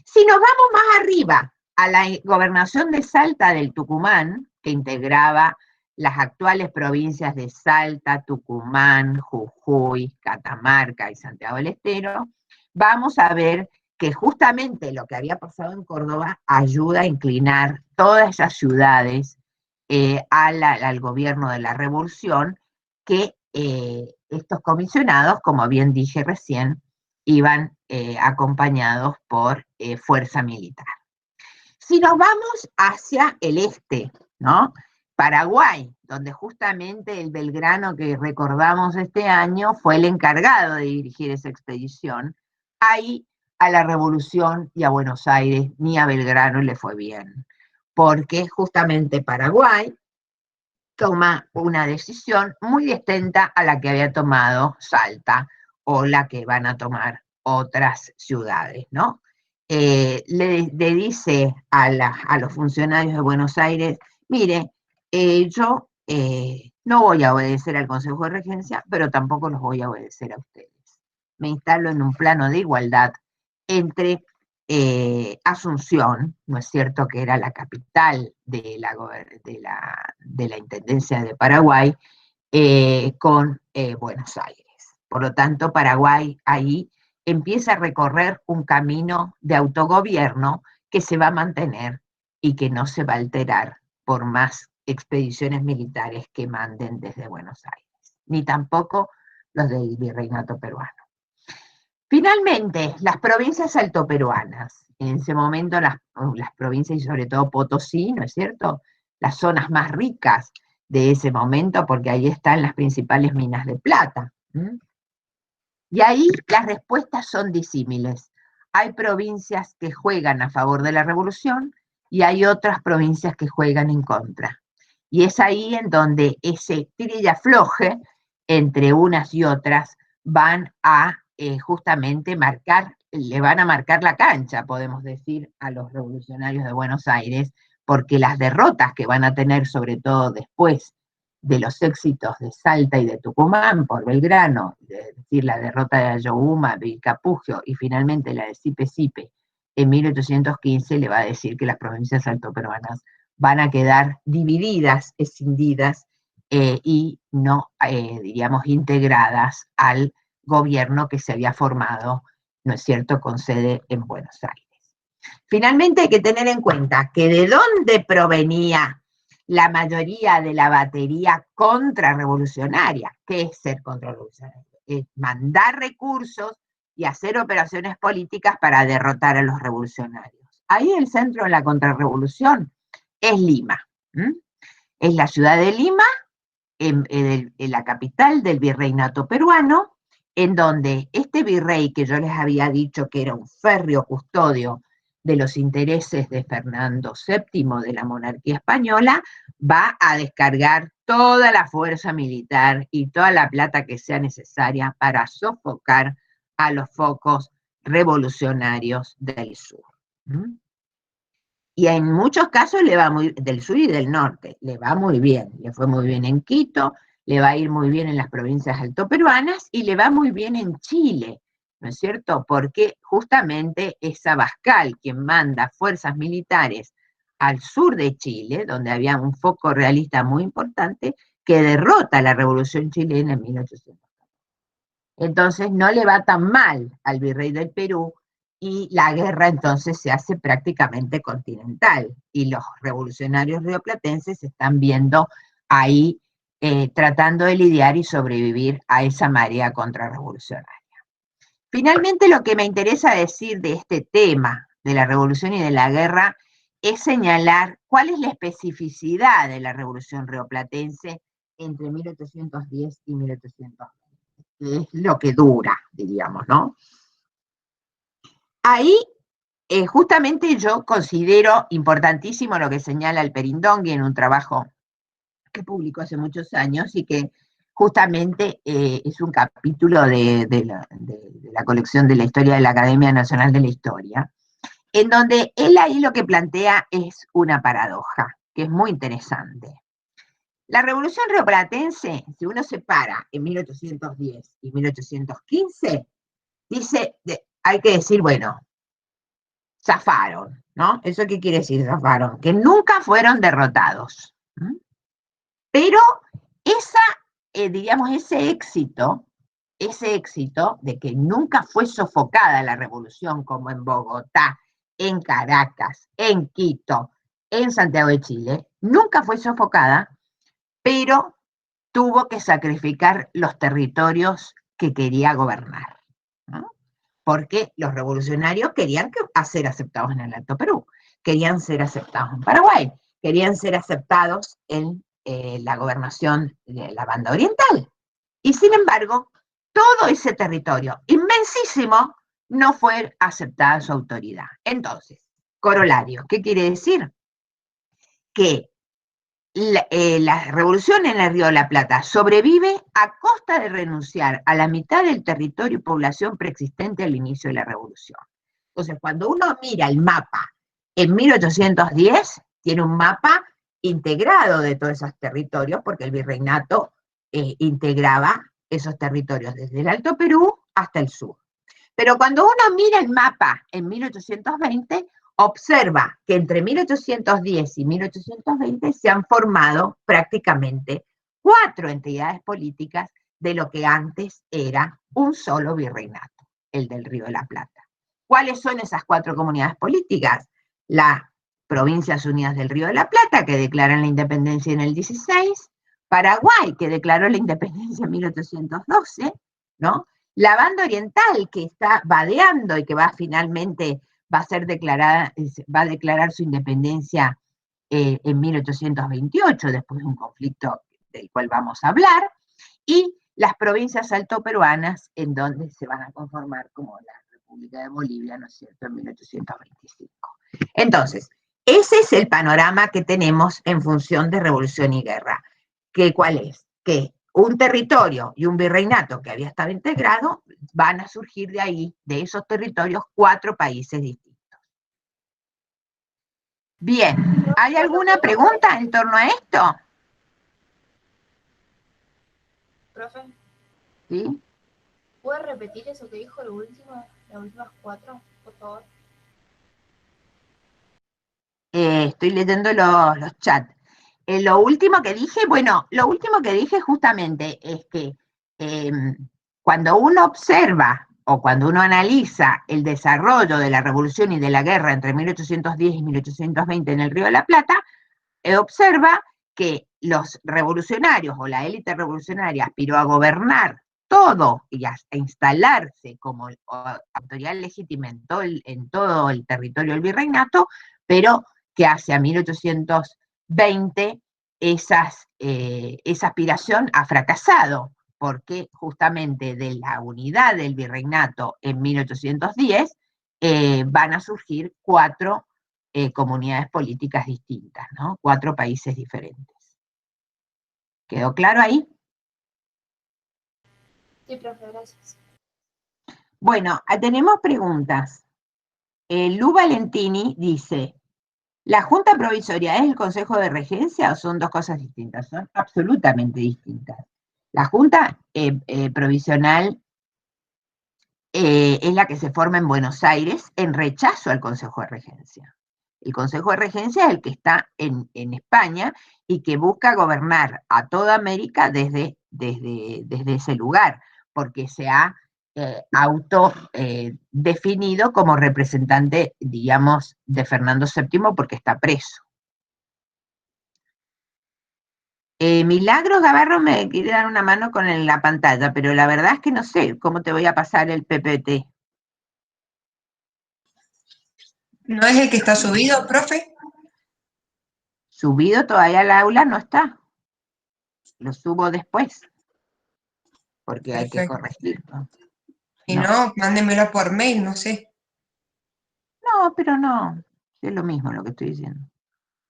Si nos vamos más arriba, a la gobernación de Salta del Tucumán, que integraba las actuales provincias de Salta, Tucumán, Jujuy, Catamarca y Santiago del Estero, vamos a ver que justamente lo que había pasado en Córdoba ayuda a inclinar todas esas ciudades al gobierno de la revolución, que estos comisionados, como bien dije recién, iban acompañados por fuerza militar. Si nos vamos hacia el este, ¿no? Paraguay, donde justamente el Belgrano que recordamos este año fue el encargado de dirigir esa expedición, ahí a la revolución y a Buenos Aires ni a Belgrano le fue bien, porque justamente Paraguay toma una decisión muy distinta a la que había tomado Salta o la que van a tomar otras ciudades, ¿no? Le dice a los funcionarios de Buenos Aires, mire, yo no voy a obedecer al Consejo de Regencia, pero tampoco los voy a obedecer a ustedes. Me instalo en un plano de igualdad entre Asunción, ¿no es cierto?, que era la capital de la Intendencia de Paraguay, con Buenos Aires. Por lo tanto, Paraguay ahí empieza a recorrer un camino de autogobierno que se va a mantener y que no se va a alterar por más expediciones militares que manden desde Buenos Aires, ni tampoco los del virreinato peruano. Finalmente, las provincias altoperuanas, en ese momento las provincias y sobre todo Potosí, ¿no es cierto?, las zonas más ricas de ese momento, porque ahí están las principales minas de plata. Y ahí las respuestas son disímiles. Hay provincias que juegan a favor de la revolución y hay otras provincias que juegan en contra. Y es ahí en donde ese tira y afloje entre unas y otras van a justamente le van a marcar la cancha, podemos decir, a los revolucionarios de Buenos Aires, porque las derrotas que van a tener, sobre todo después de los éxitos de Salta y de Tucumán por Belgrano, es decir, la derrota de Ayohuma, Vilcapugio y finalmente la de Sipe-Sipe en 1815, le va a decir que las provincias altoperuanas van a quedar divididas, escindidas y no, diríamos, integradas al gobierno que se había formado, ¿no es cierto?, con sede en Buenos Aires. Finalmente hay que tener en cuenta que de dónde provenía la mayoría de la batería contrarrevolucionaria. ¿Qué es ser contrarrevolucionario? Es mandar recursos y hacer operaciones políticas para derrotar a los revolucionarios. Ahí el centro de la contrarrevolución es Lima. Es la ciudad de Lima, en la capital del virreinato peruano, en donde este virrey que yo les había dicho que era un férreo custodio de los intereses de Fernando VII de la monarquía española, va a descargar toda la fuerza militar y toda la plata que sea necesaria para sofocar a los focos revolucionarios del sur. Y en muchos casos le va muy del sur y del norte, le va muy bien. Le fue muy bien en Quito, le va a ir muy bien en las provincias altoperuanas y le va muy bien en Chile, ¿no es cierto? Porque justamente es Abascal quien manda fuerzas militares al sur de Chile, donde había un foco realista muy importante, que derrota la Revolución Chilena en 1800. Entonces no le va tan mal al virrey del Perú y la guerra entonces se hace prácticamente continental y los revolucionarios rioplatenses se están viendo ahí tratando de lidiar y sobrevivir a esa marea contrarrevolucionaria. Finalmente, lo que me interesa decir de este tema de la revolución y de la guerra es señalar cuál es la especificidad de la revolución rioplatense entre 1810 y 1820, que es lo que dura, diríamos, ¿no? Ahí, justamente yo considero importantísimo lo que señala el Perindongui en un trabajo que publicó hace muchos años y que justamente es un capítulo de la colección de la historia de la Academia Nacional de la Historia, en donde él ahí lo que plantea es una paradoja, que es muy interesante. La Revolución Rioplatense, si uno separa en 1810 y 1815, dice, hay que decir, bueno, zafaron, ¿no? ¿Eso qué quiere decir, zafaron? Que nunca fueron derrotados. Pero diríamos, ese éxito de que nunca fue sofocada la revolución como en Bogotá, en Caracas, en Quito, en Santiago de Chile, nunca fue sofocada, pero tuvo que sacrificar los territorios que quería gobernar, ¿no? Porque los revolucionarios querían ser aceptados en el Alto Perú, querían ser aceptados en Paraguay, querían ser aceptados en la gobernación de la banda oriental. Y sin embargo, todo ese territorio inmensísimo no fue aceptada su autoridad. Entonces, corolario, ¿qué quiere decir? Que la revolución en el Río de la Plata sobrevive a costa de renunciar a la mitad del territorio y población preexistente al inicio de la revolución. Entonces, cuando uno mira el mapa en 1810, tiene un mapa integrado de todos esos territorios, porque el virreinato integraba esos territorios desde el Alto Perú hasta el sur. Pero cuando uno mira el mapa en 1820, observa que entre 1810 y 1820 se han formado prácticamente 4 entidades políticas de lo que antes era un solo virreinato, el del Río de la Plata. ¿Cuáles son esas 4 comunidades políticas? Las Provincias Unidas del Río de la Plata, que declaran la independencia en el 16, Paraguay, que declaró la independencia en 1812, ¿no? La banda oriental, que está vadeando y que finalmente va a declarar su independencia en 1828, después de un conflicto del cual vamos a hablar, y las provincias altoperuanas, en donde se van a conformar como la República de Bolivia, ¿no es cierto?, en 1825. Entonces, ese es el panorama que tenemos en función de revolución y guerra. ¿Cuál es? Que un territorio y un virreinato que había estado integrado, van a surgir de ahí, de esos territorios, 4 países distintos. Bien, ¿hay alguna pregunta en torno a esto? Profe, ¿Sí? ¿puede repetir eso que dijo lo último, las últimas 4, por favor? Estoy leyendo los chats. Lo último que dije, bueno, lo último que dije justamente es que cuando uno observa o cuando uno analiza el desarrollo de la revolución y de la guerra entre 1810 y 1820 en el Río de la Plata, observa que los revolucionarios o la élite revolucionaria aspiró a gobernar todo y a instalarse como autoridad legítima en todo el territorio del virreinato, pero que hacia 1820 esa aspiración ha fracasado, porque justamente de la unidad del virreinato en 1810 van a surgir 4 comunidades políticas distintas, ¿no? 4 países diferentes. ¿Quedó claro ahí? Sí, profe, gracias. Bueno, tenemos preguntas. Lu Valentini dice, ¿la Junta Provisoria es el Consejo de Regencia o son 2 cosas distintas? Son absolutamente distintas. La Junta Provisional es la que se forma en Buenos Aires en rechazo al Consejo de Regencia. El Consejo de Regencia es el que está en España y que busca gobernar a toda América desde ese lugar, porque se ha autodefinido como representante, digamos, de Fernando VII porque está preso. Milagros Gavarro me quiere dar una mano con la pantalla, pero la verdad es que no sé cómo te voy a pasar el PPT. ¿No es el que está subido, profe? Subido todavía al aula no está. Lo subo después, porque hay que Perfecto. corregirlo. Si no, mándemelo por mail, no sé. No, pero no. Es lo mismo lo que estoy diciendo.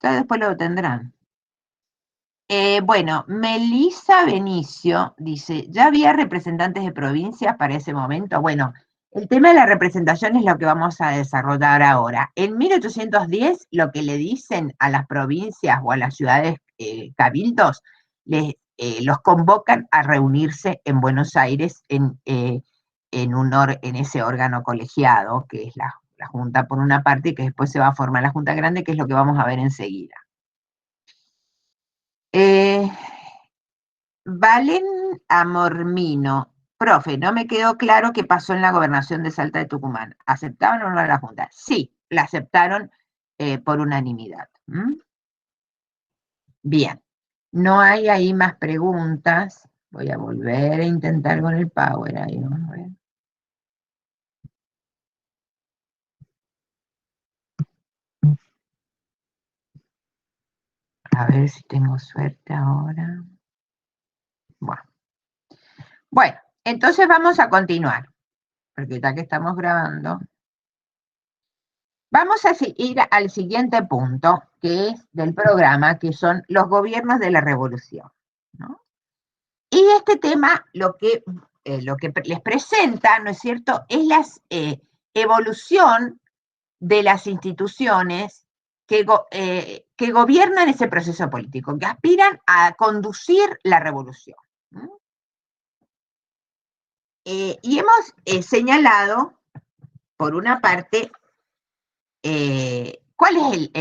Ya después lo tendrán. Bueno, Melissa Benicio dice, ¿ya había representantes de provincias para ese momento? Bueno, el tema de la representación es lo que vamos a desarrollar ahora. En 1810, lo que le dicen a las provincias o a las ciudades cabildos, los convocan a reunirse en Buenos Aires en ese órgano colegiado, que es la Junta por una parte, y que después se va a formar la Junta Grande, que es lo que vamos a ver enseguida. Valen Amormino, profe, no me quedó claro qué pasó en la gobernación de Salta de Tucumán. ¿Aceptaron o no la Junta? Sí, la aceptaron por unanimidad. Bien, no hay ahí más preguntas. Voy a volver a intentar con el Power ahí, vamos a ver. A ver si tengo suerte ahora. Bueno, entonces vamos a continuar, porque ya que estamos grabando, vamos a ir al siguiente punto, que es del programa, que son los gobiernos de la revolución, ¿no? Y este tema, lo que les presenta, ¿no es cierto?, es la evolución de las instituciones que gobiernan ese proceso político, que aspiran a conducir la revolución. Y hemos señalado, por una parte, cuál es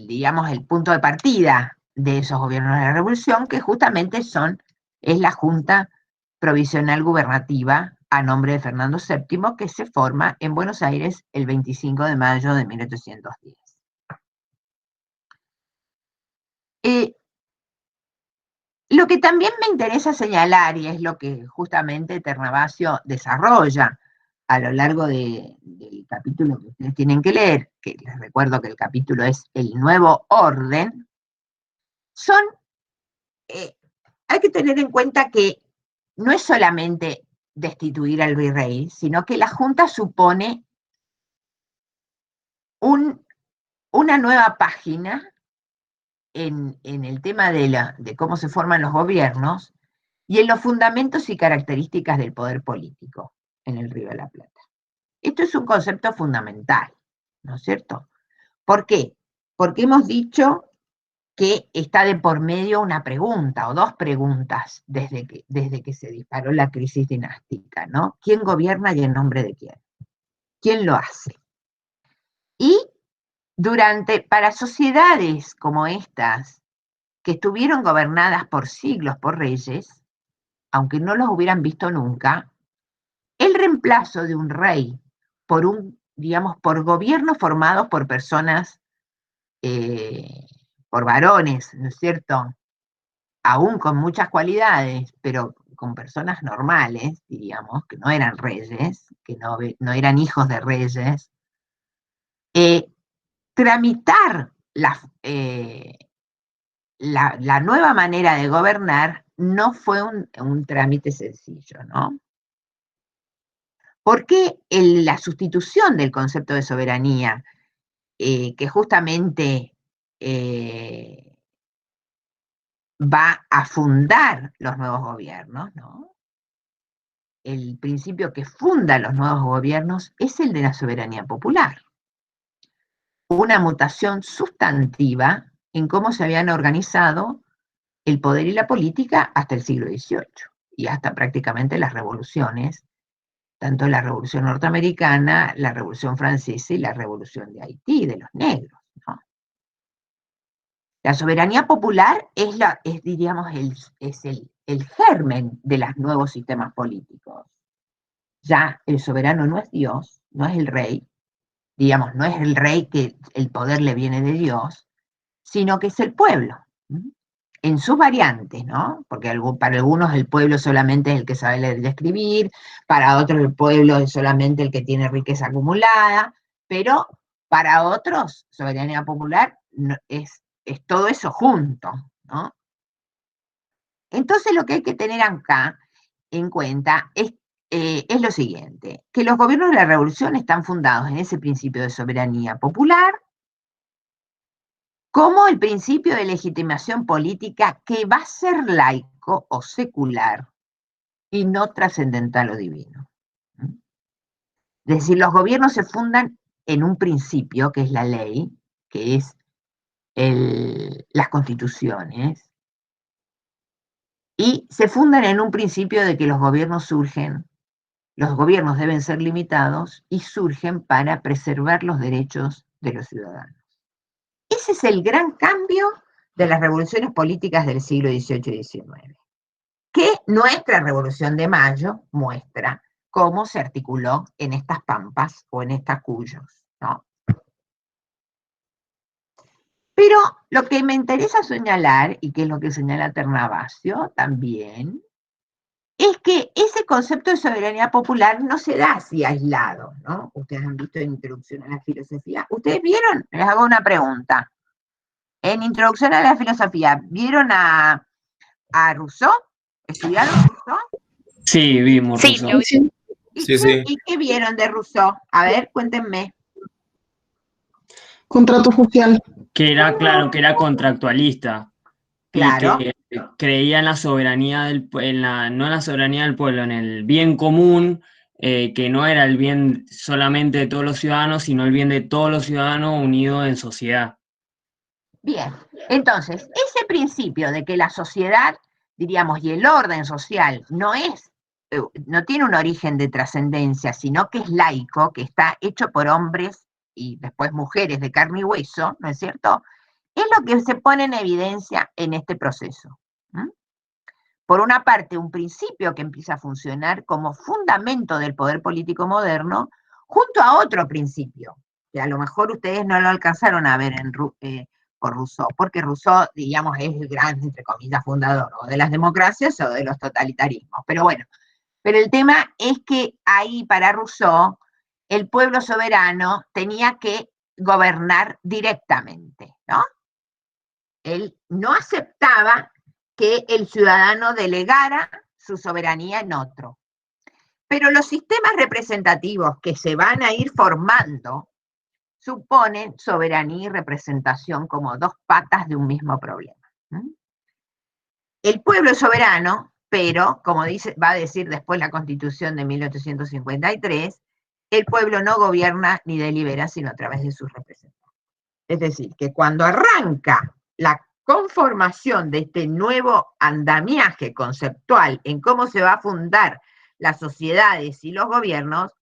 digamos, el punto de partida de esos gobiernos de la revolución, que justamente es la Junta Provisional Gubernativa a nombre de Fernando VII, que se forma en Buenos Aires el 25 de mayo de 1810. Lo que también me interesa señalar, y es lo que justamente Ternavasio desarrolla a lo largo del capítulo que ustedes tienen que leer, que les recuerdo que el capítulo es El Nuevo Orden, hay que tener en cuenta que no es solamente destituir al virrey, sino que la Junta supone una nueva página en el tema de cómo se forman los gobiernos y en los fundamentos y características del poder político en el Río de la Plata. Esto es un concepto fundamental, ¿no es cierto? ¿Por qué? Porque hemos dicho que está de por medio una pregunta o dos preguntas desde que se disparó la crisis dinástica, ¿no? ¿Quién gobierna y en nombre de quién? ¿Quién lo hace? Y para sociedades como estas, que estuvieron gobernadas por siglos por reyes, aunque no los hubieran visto nunca, el reemplazo de un rey por por gobiernos formados por personas, por varones, ¿no es cierto?, aún con muchas cualidades, pero con personas normales, diríamos, que no eran reyes, que no eran hijos de reyes, tramitar la nueva manera de gobernar no fue un trámite sencillo, ¿no? Porque la sustitución del concepto de soberanía, que justamente va a fundar los nuevos gobiernos, ¿no? El principio que funda los nuevos gobiernos es el de la soberanía popular. Una mutación sustantiva en cómo se habían organizado el poder y la política hasta el siglo XVIII y hasta prácticamente las revoluciones, tanto la Revolución Norteamericana, la Revolución Francesa y la Revolución de Haití, de los negros, ¿no? La soberanía popular diríamos, el germen de los nuevos sistemas políticos. Ya el soberano no es Dios, no es el rey, digamos, no es el rey que el poder le viene de Dios, sino que es el pueblo, en sus variantes, ¿no? Porque para algunos el pueblo solamente es el que sabe leer y escribir, para otros el pueblo es solamente el que tiene riqueza acumulada, pero para otros, soberanía popular es todo eso junto, ¿no? Entonces lo que hay que tener acá en cuenta es lo siguiente, que los gobiernos de la revolución están fundados en ese principio de soberanía popular, como el principio de legitimación política que va a ser laico o secular y no trascendental o divino. Es decir, los gobiernos se fundan en un principio, que es la ley, que es las constituciones, y se fundan en un principio de que los gobiernos deben ser limitados y surgen para preservar los derechos de los ciudadanos. Ese es el gran cambio de las revoluciones políticas del siglo XVIII y XIX, que nuestra Revolución de Mayo muestra cómo se articuló en estas pampas o en estas cuyos, ¿no? Pero lo que me interesa señalar, y que es lo que señala Ternavasio también, es que ese concepto de soberanía popular no se da así aislado, ¿no? Ustedes han visto en Introducción a la Filosofía. ¿Ustedes vieron? Les hago una pregunta. En Introducción a la Filosofía, ¿vieron a Rousseau? ¿Estudiaron Rousseau? Sí, vimos Rousseau. Sí. ¿Y qué vieron de Rousseau? A ver, cuéntenme. Contrato social. Que era, claro, que era contractualista. Claro. Y que creía en la soberanía no en la soberanía del pueblo, en el bien común, que no era el bien solamente de todos los ciudadanos, sino el bien de todos los ciudadanos unidos en sociedad. Bien, entonces, ese principio de que la sociedad, diríamos, y el orden social no tiene un origen de trascendencia, sino que es laico, que está hecho por hombres y después mujeres de carne y hueso, ¿no es cierto? Es lo que se pone en evidencia en este proceso. Por una parte, un principio que empieza a funcionar como fundamento del poder político moderno, junto a otro principio, que a lo mejor ustedes no lo alcanzaron a ver por Rousseau, porque Rousseau, digamos, es el gran, entre comillas, fundador o de las democracias o de los totalitarismos. Pero bueno, pero el tema es que ahí para Rousseau el pueblo soberano tenía que gobernar directamente, ¿no? Él no aceptaba que el ciudadano delegara su soberanía en otro. Pero los sistemas representativos que se van a ir formando suponen soberanía y representación como dos patas de un mismo problema. El pueblo es soberano, pero, como va a decir después la Constitución de 1853, el pueblo no gobierna ni delibera sino a través de sus representantes. Es decir, que cuando arranca la conformación de este nuevo andamiaje conceptual en cómo se va a fundar las sociedades y los gobiernos,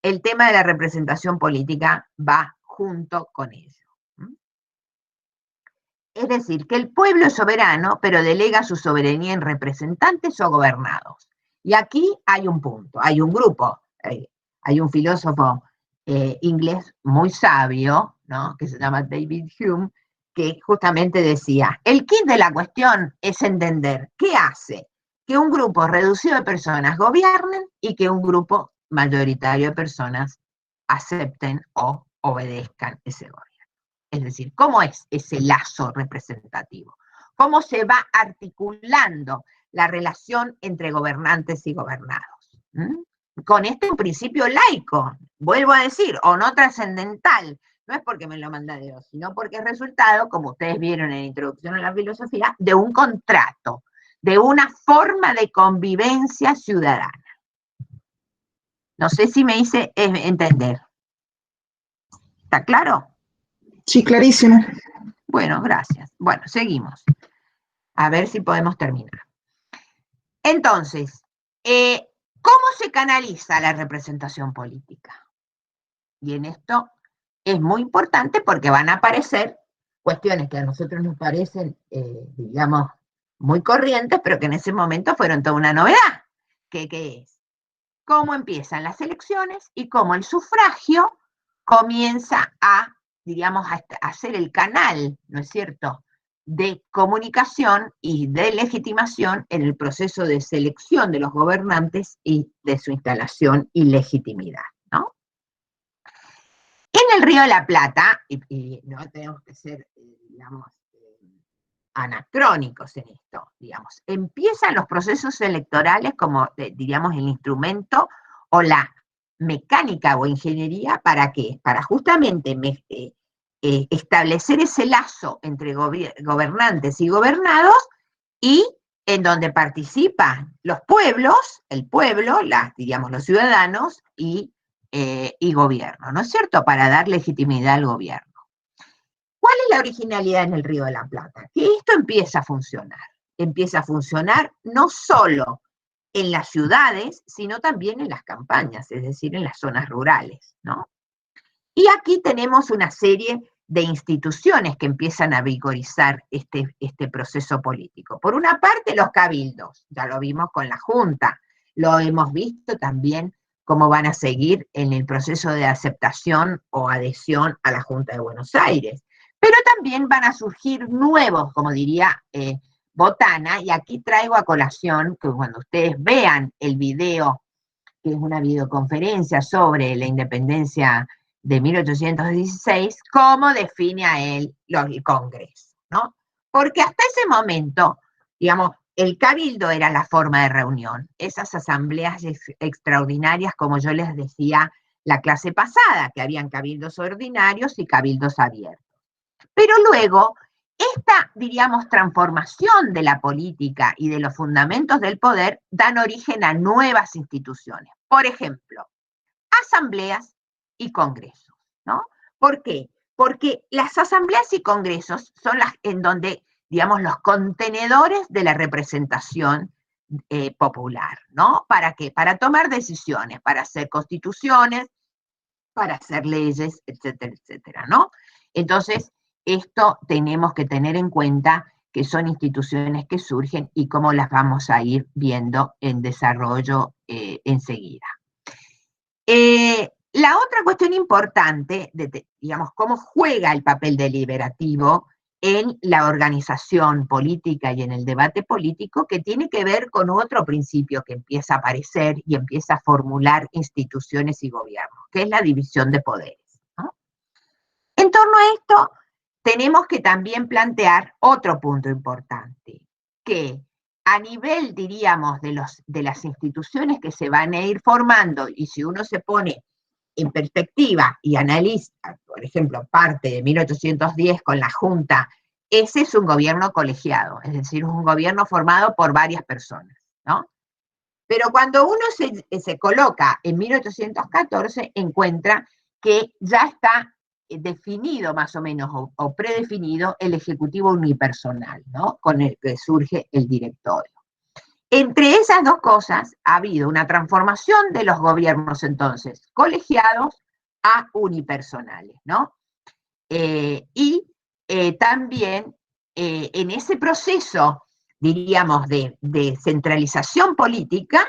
el tema de la representación política va junto con ello. Es decir, que el pueblo es soberano, pero delega su soberanía en representantes o gobernados. Y aquí hay un punto, hay un grupo, hay un filósofo inglés muy sabio, ¿no?, que se llama David Hume, que justamente decía, el kit de la cuestión es entender qué hace que un grupo reducido de personas gobiernen y que un grupo mayoritario de personas acepten o obedezcan ese gobierno. Es decir, ¿cómo es ese lazo representativo? ¿Cómo se va articulando la relación entre gobernantes y gobernados? Con un principio laico, vuelvo a decir, o no trascendental, no es porque me lo manda Dios, sino porque es resultado, como ustedes vieron en la introducción a la filosofía, de un contrato, de una forma de convivencia ciudadana. No sé si me hice entender. ¿Está claro? Sí, clarísimo. Bueno, gracias. Bueno, seguimos. A ver si podemos terminar. Entonces, ¿cómo se canaliza la representación política? Y en esto es muy importante porque van a aparecer cuestiones que a nosotros nos parecen, digamos, muy corrientes, pero que en ese momento fueron toda una novedad. ¿Qué es? Cómo empiezan las elecciones y cómo el sufragio comienza a, digamos, a ser el canal, ¿no es cierto?, de comunicación y de legitimación en el proceso de selección de los gobernantes y de su instalación y legitimidad, ¿no? En el Río de la Plata, y no tenemos que ser, digamos, anacrónicos en esto, digamos, empiezan los procesos electorales como, diríamos, el instrumento o la mecánica o ingeniería, ¿para qué? Para justamente establecer ese lazo entre gobernantes y gobernados y en donde participan los pueblos, el pueblo, digamos, los ciudadanos y gobierno, ¿no es cierto?, para dar legitimidad al gobierno. ¿Cuál es la originalidad en el Río de la Plata? Que esto empieza a funcionar no solo en las ciudades, sino también en las campañas, es decir, en las zonas rurales, ¿no? Y aquí tenemos una serie de instituciones que empiezan a vigorizar este proceso político. Por una parte, los cabildos, ya lo vimos con la Junta, lo hemos visto también cómo van a seguir en el proceso de aceptación o adhesión a la Junta de Buenos Aires. Pero también van a surgir nuevos, como diría Botana, y aquí traigo a colación que cuando ustedes vean el video, que es una videoconferencia sobre la independencia de 1816, cómo define a él el Congreso, ¿no? Porque hasta ese momento, digamos, el cabildo era la forma de reunión, esas asambleas extraordinarias, como yo les decía la clase pasada, que habían cabildos ordinarios y cabildos abiertos. Pero luego, esta, diríamos, transformación de la política y de los fundamentos del poder dan origen a nuevas instituciones. Por ejemplo, asambleas y congresos, ¿no? ¿Por qué? porque las asambleas y congresos son las en donde, digamos, los contenedores de la representación popular, ¿no? ¿Para qué? Para tomar decisiones, para hacer constituciones, para hacer leyes, etcétera, etcétera, ¿no? Entonces, esto tenemos que tener en cuenta que son instituciones que surgen y cómo las vamos a ir viendo en desarrollo enseguida. La otra cuestión importante, digamos, cómo juega el papel deliberativo en la organización política y en el debate político, que tiene que ver con otro principio que empieza a aparecer y empieza a formular instituciones y gobiernos, que es la división de poderes, ¿no? En torno a esto, tenemos que también plantear otro punto importante, que a nivel, diríamos, de las instituciones que se van a ir formando, y si uno se pone en perspectiva y analiza, por ejemplo, parte de 1810 con la Junta, ese es un gobierno colegiado, es decir, un gobierno formado por varias personas, ¿no? Pero cuando uno se coloca en 1814, encuentra que ya está definido más o menos o predefinido el ejecutivo unipersonal, ¿no? Con el que surge el directorio. Entre esas dos cosas ha habido una transformación de los gobiernos entonces colegiados a unipersonales, ¿no? También en ese proceso, diríamos, de centralización política,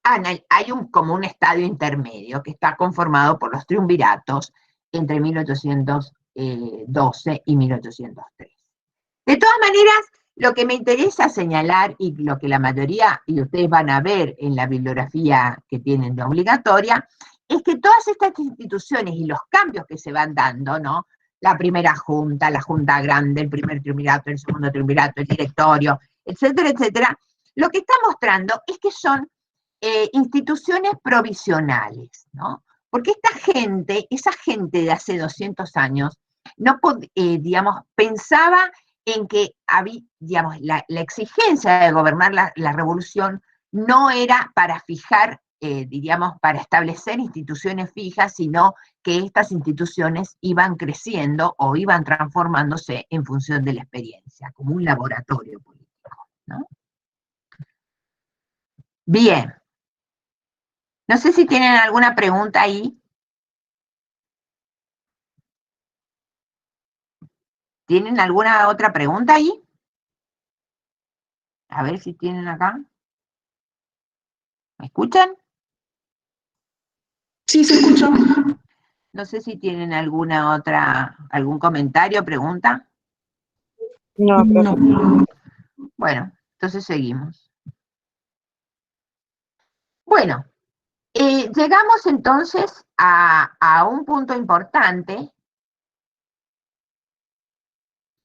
hay como un estadio intermedio que está conformado por los triunviratos entre 1812 y 1803. De todas maneras, lo que me interesa señalar, y lo que la mayoría, y ustedes van a ver en la bibliografía que tienen de obligatoria, es que todas estas instituciones y los cambios que se van dando, ¿no? La primera junta, la junta grande, el primer triunvirato, el segundo triunvirato, el directorio, etcétera, etcétera, lo que está mostrando es que son instituciones provisionales, ¿no? Porque esa gente de hace 200 años, no digamos, pensaba en que había, digamos, la exigencia de gobernar la revolución no era para fijar, diríamos, para establecer instituciones fijas, sino que estas instituciones iban creciendo o iban transformándose en función de la experiencia, como un laboratorio político, ¿no? Bien. No sé si tienen alguna pregunta ahí. ¿Tienen alguna otra pregunta ahí? A ver si tienen acá. ¿Me escuchan? Sí, se escuchó. No sé si tienen alguna otra, algún comentario, pregunta. No, profe. No. Bueno, entonces seguimos. Bueno, llegamos entonces a un punto importante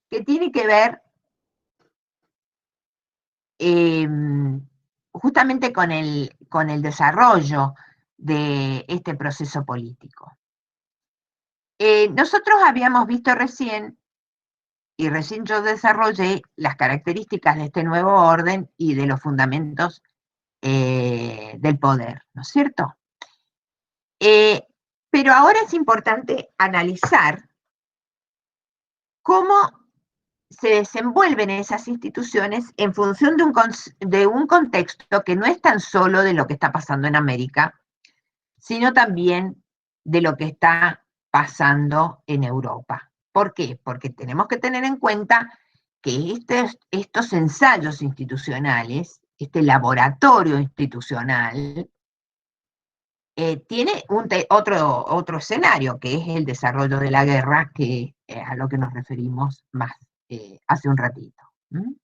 que tiene que ver justamente con el desarrollo de este proceso político. Nosotros habíamos visto recién, y recién yo desarrollé las características de este nuevo orden y de los fundamentos del poder, ¿no es cierto? Pero ahora es importante analizar cómo se desenvuelven esas instituciones en función de un contexto que no es tan solo de lo que está pasando en América, sino también de lo que está pasando en Europa. ¿Por qué? Porque tenemos que tener en cuenta que estos ensayos institucionales, este laboratorio institucional, tiene otro escenario, que es el desarrollo de la guerra, que a lo que nos referimos más hace un ratito. Un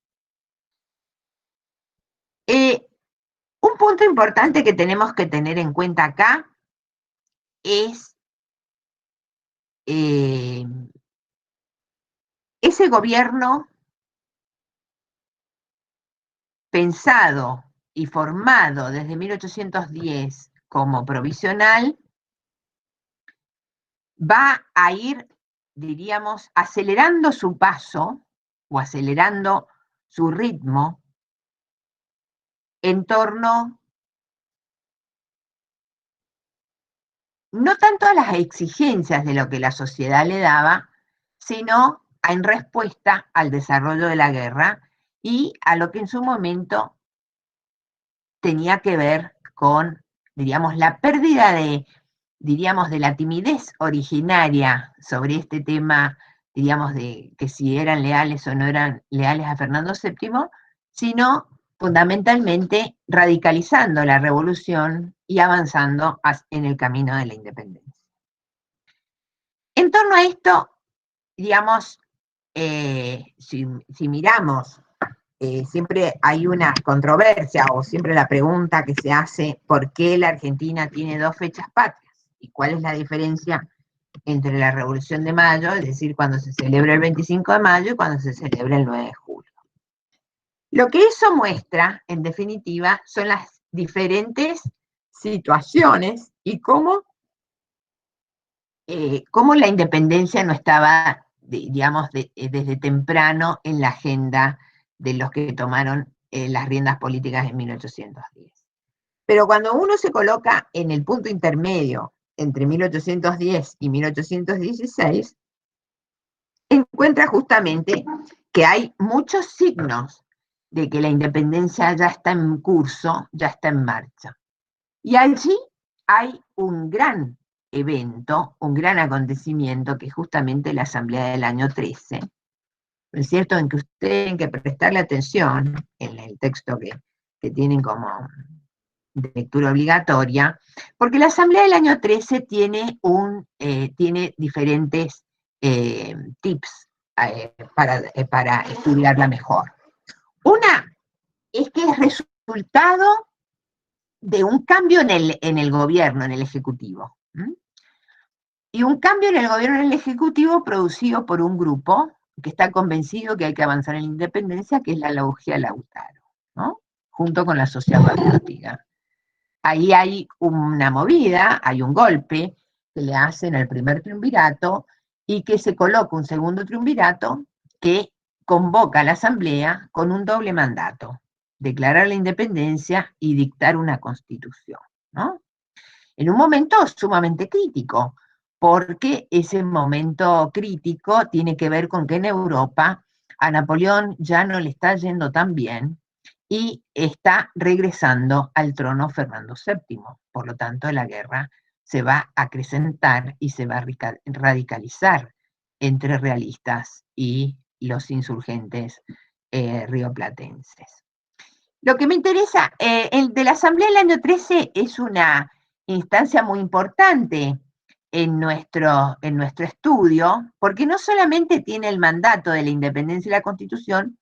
punto importante que tenemos que tener en cuenta acá es ese gobierno pensado y formado desde 1810 como provisional, va a ir, diríamos, acelerando su paso o acelerando su ritmo en torno no tanto a las exigencias de lo que la sociedad le daba, sino en respuesta al desarrollo de la guerra y a lo que en su momento tenía que ver con, diríamos, la pérdida de, diríamos, de la timidez originaria sobre este tema, diríamos, de que si eran leales o no eran leales a Fernando VII, sino fundamentalmente radicalizando la revolución y avanzando en el camino de la independencia. En torno a esto, digamos, si miramos, siempre hay una controversia o siempre la pregunta que se hace, ¿por qué la Argentina tiene dos fechas patrias? ¿Y cuál es la diferencia entre la Revolución de Mayo, es decir, cuando se celebra el 25 de mayo y cuando se celebra el 9 de julio? Lo que eso muestra, en definitiva, son las diferentes situaciones y cómo la independencia no estaba, digamos, desde temprano en la agenda de los que tomaron las riendas políticas en 1810. Pero cuando uno se coloca en el punto intermedio entre 1810 y 1816, encuentra justamente que hay muchos signos de que la independencia ya está en curso, ya está en marcha. Y allí hay un gran evento, un gran acontecimiento, que es justamente la Asamblea del año 13, ¿no es cierto?, en que ustedes tienen que prestarle atención en el texto que tienen como de lectura obligatoria, porque la Asamblea del año 13 tiene diferentes tips para estudiarla mejor. Una es que es resultado de un cambio en el gobierno, en el Ejecutivo. Y un cambio en el gobierno, en el Ejecutivo, producido por un grupo que está convencido que hay que avanzar en la independencia, que es la Logia Lautaro, ¿no?, junto con la Sociedad Patriótica. Ahí hay una movida, hay un golpe que le hacen al primer triunvirato y que se coloca un segundo triunvirato que convoca a la Asamblea con un doble mandato: declarar la independencia y dictar una constitución, ¿no? En un momento sumamente crítico, porque ese momento crítico tiene que ver con que en Europa a Napoleón ya no le está yendo tan bien y está regresando al trono Fernando VII. Por lo tanto, la guerra se va a acrecentar y se va a radicalizar entre realistas y los insurgentes rioplatenses. Lo que me interesa, el de la Asamblea del año 13 es una instancia muy importante en nuestro estudio, porque no solamente tiene el mandato de la independencia y la Constitución,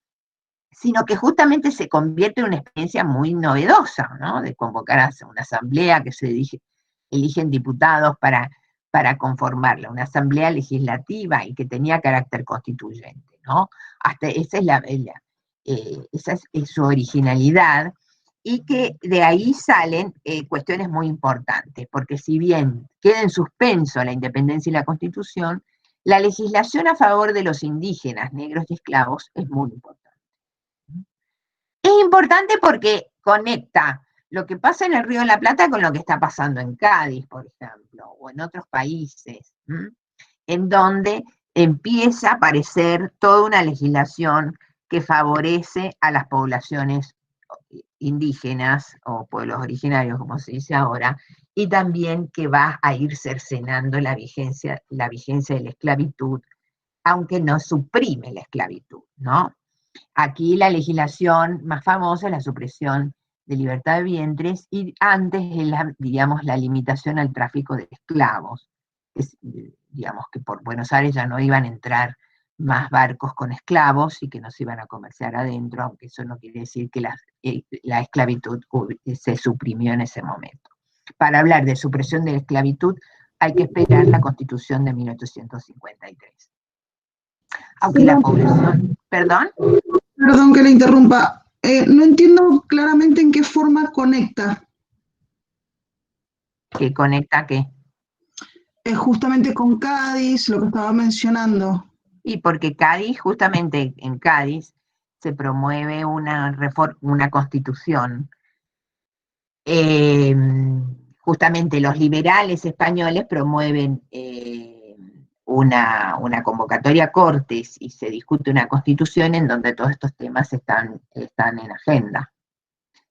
sino que justamente se convierte en una experiencia muy novedosa, ¿no?, de convocar a una asamblea que se eligen diputados para conformarla, una asamblea legislativa y que tenía carácter constituyente, ¿no? Hasta esa es su originalidad, y que de ahí salen cuestiones muy importantes, porque si bien queda en suspenso la independencia y la Constitución, la legislación a favor de los indígenas, negros y esclavos es muy importante. Es importante porque conecta lo que pasa en el Río de la Plata con lo que está pasando en Cádiz, por ejemplo, o en otros países, en donde empieza a aparecer toda una legislación que favorece a las poblaciones indígenas o pueblos originarios, como se dice ahora, y también que va a ir cercenando la vigencia de la esclavitud, aunque no suprime la esclavitud, ¿no? Aquí la legislación más famosa es la supresión de libertad de vientres, y antes es digamos, la limitación al tráfico de esclavos. Digamos que por Buenos Aires ya no iban a entrar más barcos con esclavos y que no se iban a comerciar adentro, aunque eso no quiere decir que la esclavitud se suprimió en ese momento. Para hablar de supresión de la esclavitud hay que esperar la Constitución de 1853. Aunque la población... ¿Perdón? Perdón que le interrumpa. No entiendo claramente en qué forma conecta. ¿Qué conecta qué? Justamente con Cádiz, lo que estaba mencionando. Y porque Cádiz, justamente en Cádiz, se promueve una constitución justamente los liberales españoles promueven una convocatoria a Cortes y se discute una constitución en donde todos estos temas están en agenda.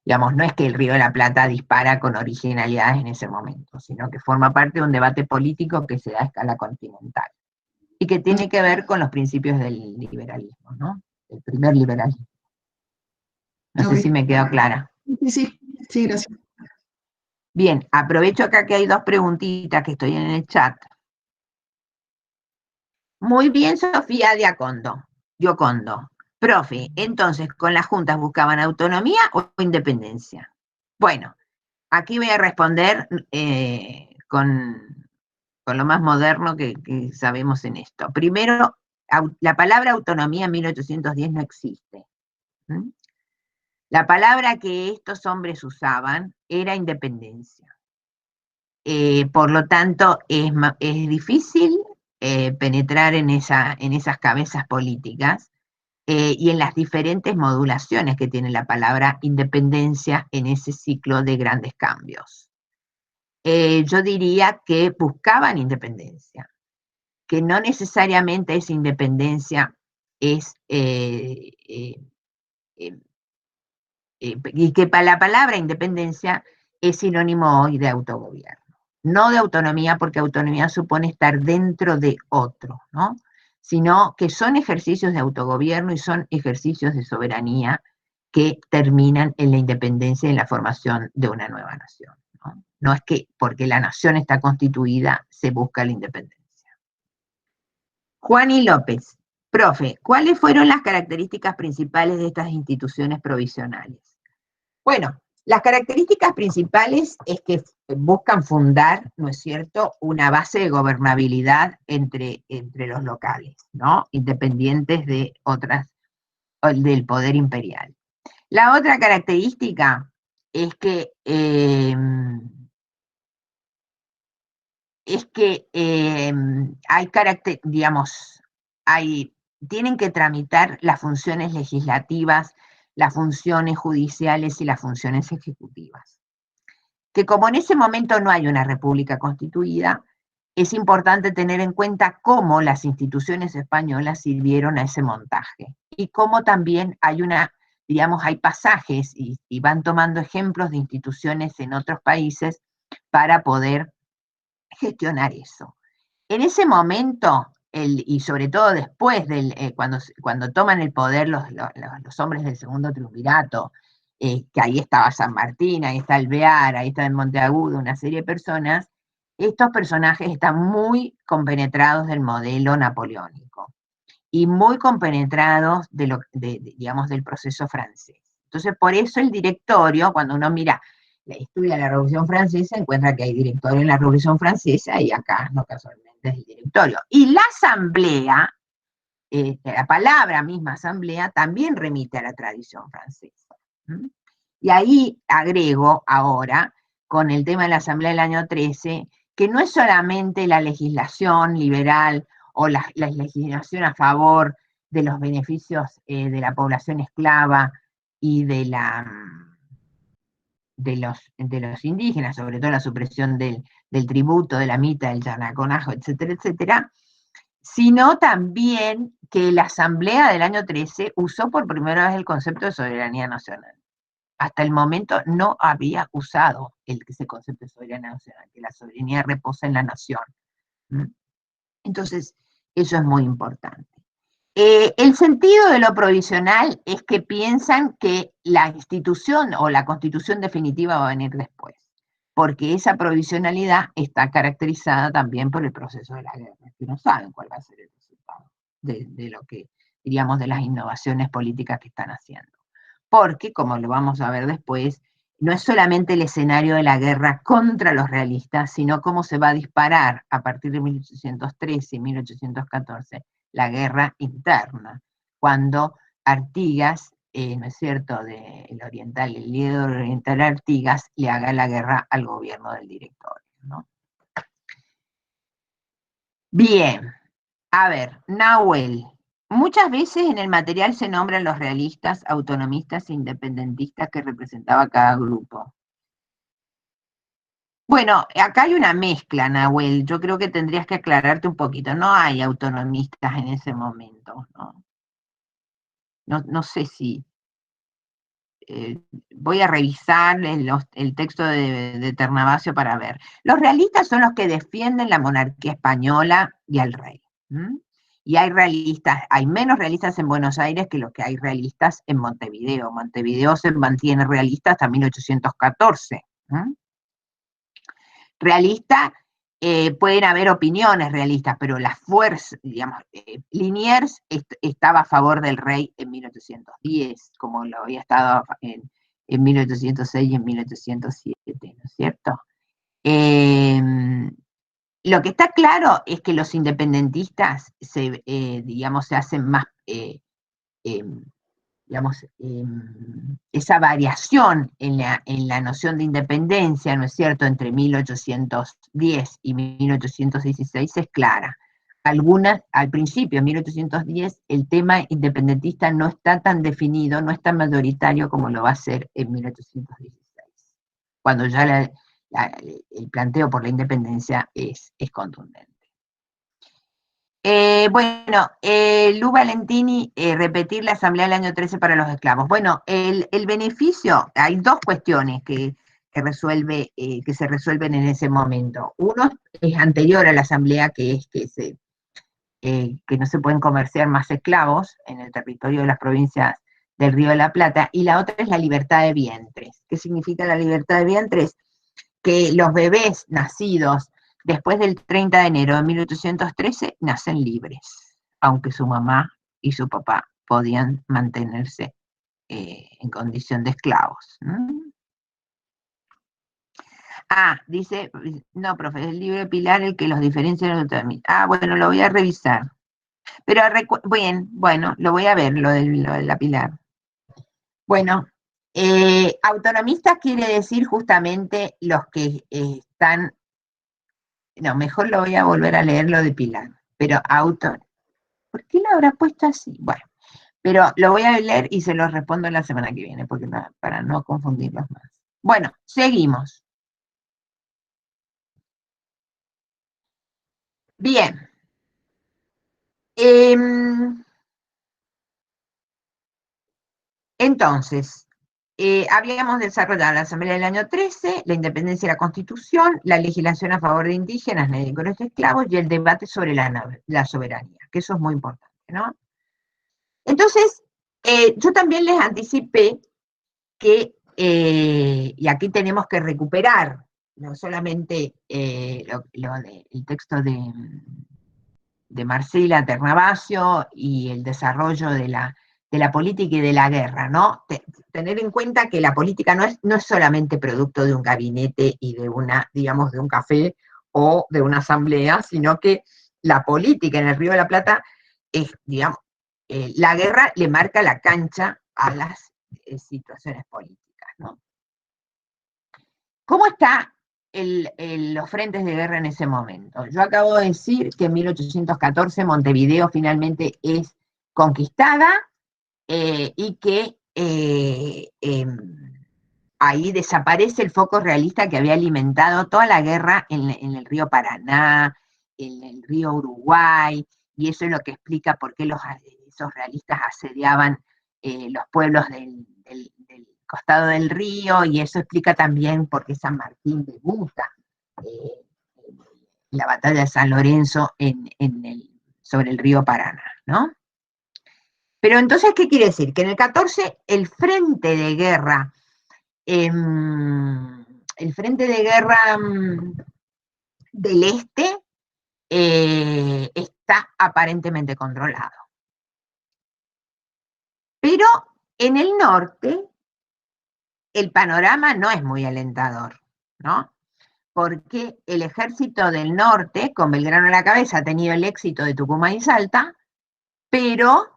Digamos, no es que el Río de la Plata dispara con originalidades en ese momento, sino que forma parte de un debate político que se da a escala continental y que tiene que ver con los principios del liberalismo, ¿no? El primer liberalismo. No sé si me quedó clara. Sí, gracias. Bien, aprovecho acá que hay dos preguntitas que estoy en el chat. Muy bien, Sofía Giocondo. Profe, entonces, ¿con las juntas buscaban autonomía o independencia? Bueno, aquí voy a responder con lo más moderno que sabemos en esto. Primero, la palabra autonomía en 1810 no existe. ¿Mm? La palabra que estos hombres usaban era independencia. Por lo tanto, es difícil penetrar en esas cabezas políticas y en las diferentes modulaciones que tiene la palabra independencia en ese ciclo de grandes cambios. Yo diría que buscaban independencia, que no necesariamente esa independencia es, y que para la palabra independencia es sinónimo hoy de autogobierno. No de autonomía, porque autonomía supone estar dentro de otro, ¿no? Sino que son ejercicios de autogobierno y son ejercicios de soberanía que terminan en la independencia y en la formación de una nueva nación, ¿no? No es que porque la nación está constituida se busca la independencia. Juani López, profe, ¿cuáles fueron las características principales de estas instituciones provisionales? Bueno, las características principales es que buscan fundar, ¿no es cierto?, una base de gobernabilidad entre los locales, ¿no?, independientes de otras, del poder imperial. La otra característica es que tienen que tramitar las funciones legislativas, las funciones judiciales y las funciones ejecutivas. Que como en ese momento no hay una república constituida, es importante tener en cuenta cómo las instituciones españolas sirvieron a ese montaje y cómo también hay hay pasajes y van tomando ejemplos de instituciones en otros países para poder gestionar eso. En ese momento, y sobre todo después, cuando toman el poder los hombres del segundo triunvirato, que ahí estaba San Martín, ahí está Alvear, ahí está el Monteagudo, una serie de personas, estos personajes están muy compenetrados del modelo napoleónico y muy compenetrados del proceso francés. Entonces, por eso el directorio, cuando uno estudia la Revolución Francesa, encuentra que hay directorio en la Revolución Francesa y acá, no casualmente, es el directorio. Y la asamblea, la palabra misma asamblea, también remite a la tradición francesa. ¿Mm? Y ahí agrego ahora, con el tema de la asamblea del año 13, que no es solamente la legislación liberal o la legislación a favor de los beneficios de la población esclava y de los indígenas, sobre todo la supresión del tributo, de la mita, del yarnaconajo, etcétera, etcétera, sino también que la Asamblea del año 13 usó por primera vez el concepto de soberanía nacional. Hasta el momento no había usado ese concepto de soberanía nacional, que la soberanía reposa en la nación. Entonces, eso es muy importante. El sentido de lo provisional es que piensan que la institución o la constitución definitiva va a venir después, porque esa provisionalidad está caracterizada también por el proceso de la guerra, que no saben cuál va a ser el resultado de lo que, diríamos, de las innovaciones políticas que están haciendo. Porque, como lo vamos a ver después, no es solamente el escenario de la guerra contra los realistas, sino cómo se va a disparar a partir de 1813 y 1814 la guerra interna, cuando Artigas, ¿no es cierto?, el líder oriental Artigas, le haga la guerra al gobierno del directorio, ¿no? Bien, a ver, Nahuel. Muchas veces en el material se nombran los realistas, autonomistas e independentistas que representaba cada grupo. Bueno, acá hay una mezcla, Nahuel. Yo creo que tendrías que aclararte un poquito. No hay autonomistas en ese momento, ¿no? No sé si... voy a revisar el texto de Ternavasio para ver. Los realistas son los que defienden la monarquía española y al rey. ¿Mm? Y hay realistas, hay menos realistas en Buenos Aires que los que hay realistas en Montevideo. Montevideo se mantiene realista hasta 1814. ¿Mm? Realista, pueden haber opiniones realistas, pero la fuerza, digamos, Liniers estaba a favor del rey en 1810, como lo había estado en 1806 y en 1807, ¿no es cierto? Lo que está claro es que los independentistas digamos, se hacen más, digamos, esa variación en la noción de independencia, ¿no es cierto?, entre 1810 y 1816 es clara. Al principio, en 1810, el tema independentista no está tan definido, no es tan mayoritario como lo va a ser en 1816, cuando ya el planteo por la independencia es contundente. Bueno, Lu Valentini, repetir la asamblea del año 13 para los esclavos. Bueno, el beneficio, hay dos cuestiones que se resuelven en ese momento. Uno es anterior a la asamblea, que es que no se pueden comerciar más esclavos en el territorio de las provincias del Río de la Plata, y la otra es la libertad de vientres. ¿Qué significa la libertad de vientres? Que los bebés nacidos después del 30 de enero de 1813 nacen libres, aunque su mamá y su papá podían mantenerse en condición de esclavos. Dice, no, profe, es el libro de Pilar el que los diferencia de los mí. Bueno, lo voy a revisar. Pero bien, bueno, lo voy a ver, lo de la Pilar. Bueno, autonomistas quiere decir justamente los que están... No, mejor lo voy a volver a leer lo de Pilar. Pero ¿por qué lo habrá puesto así? Bueno, pero lo voy a leer y se lo respondo la semana que viene, porque para no confundirlos más. Bueno, seguimos. Bien. Entonces, habíamos desarrollado la Asamblea del año 13, la independencia de la Constitución, la legislación a favor de indígenas, negros, esclavos y el debate sobre la soberanía, que eso es muy importante, ¿no? Entonces, yo también les anticipé que, y aquí tenemos que recuperar no solamente el texto de Marcela Ternavasio y el desarrollo de la política y de la guerra, ¿no? Tener en cuenta que la política no es solamente producto de un gabinete y digamos, de un café o de una asamblea, sino que la política en el Río de la Plata es, digamos, la guerra le marca la cancha a las situaciones políticas, ¿no? ¿Cómo está los frentes de guerra en ese momento? Yo acabo de decir que en 1814 Montevideo finalmente es conquistada y que ahí desaparece el foco realista que había alimentado toda la guerra en el río Paraná, en el río Uruguay, y eso es lo que explica por qué esos realistas asediaban los pueblos del costado del río, y eso explica también por qué San Martín debuta la batalla de San Lorenzo sobre el río Paraná, ¿no? Pero entonces, ¿qué quiere decir? Que en el 14 el frente de guerra del este está aparentemente controlado. Pero en el norte el panorama no es muy alentador, ¿no? Porque el ejército del norte, con Belgrano a la cabeza, ha tenido el éxito de Tucumán y Salta, pero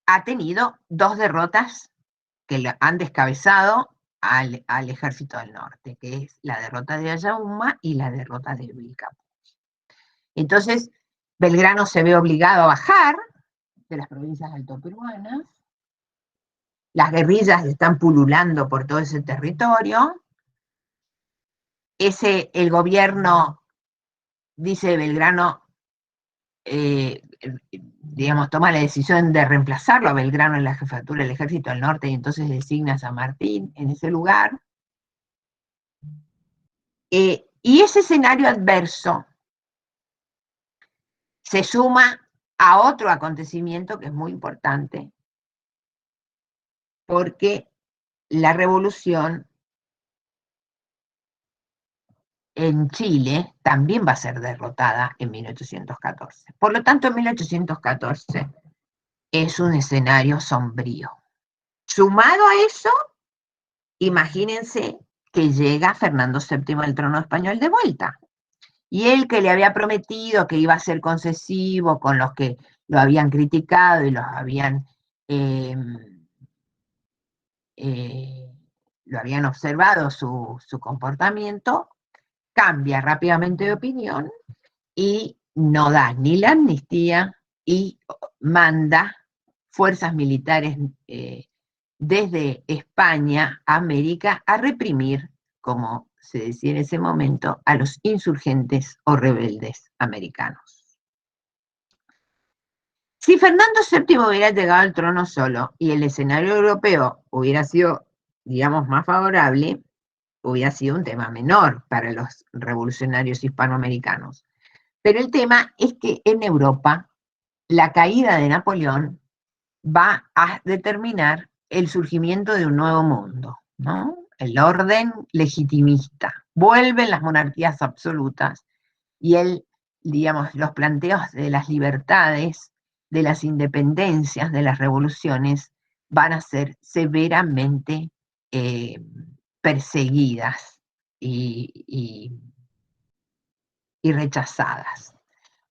ha tenido dos derrotas que han descabezado al ejército del norte, que es la derrota de Ayauma y la derrota de Vilcapugio. Entonces, Belgrano se ve obligado a bajar de las provincias altoperuanas, las guerrillas están pululando por todo ese territorio, el gobierno, dice Belgrano, digamos, toma la decisión de reemplazarlo a Belgrano en la jefatura del Ejército del Norte y entonces designa a San Martín en ese lugar. Y ese escenario adverso se suma a otro acontecimiento que es muy importante, porque la revolución en Chile también va a ser derrotada en 1814. Por lo tanto, en 1814 es un escenario sombrío. Sumado a eso, imagínense que llega Fernando VII al trono español de vuelta. Y él, que le había prometido que iba a ser concesivo con los que lo habían criticado y los habían, lo habían observado su comportamiento, cambia rápidamente de opinión y no da ni la amnistía y manda fuerzas militares desde España a América a reprimir, como se decía en ese momento, a los insurgentes o rebeldes americanos. Si Fernando VII hubiera llegado al trono solo y el escenario europeo hubiera sido, digamos, más favorable, hubiera sido un tema menor para los revolucionarios hispanoamericanos. Pero el tema es que en Europa la caída de Napoleón va a determinar el surgimiento de un nuevo mundo, ¿no? El orden legitimista. Vuelven las monarquías absolutas y digamos, los planteos de las libertades, de las independencias, de las revoluciones, van a ser severamente perseguidas y rechazadas.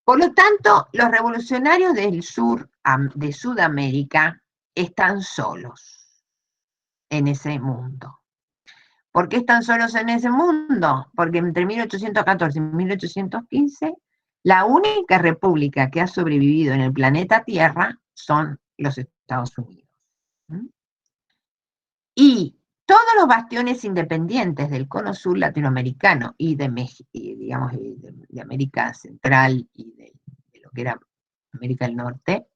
Por lo tanto, los revolucionarios del sur, de Sudamérica, están solos en ese mundo. ¿Por qué están solos en ese mundo? Porque entre 1814 y 1815, la única república que ha sobrevivido en el planeta Tierra son los Estados Unidos. Y todos los bastiones independientes del cono sur latinoamericano y de México, digamos, de América Central y de lo que era América del Norte,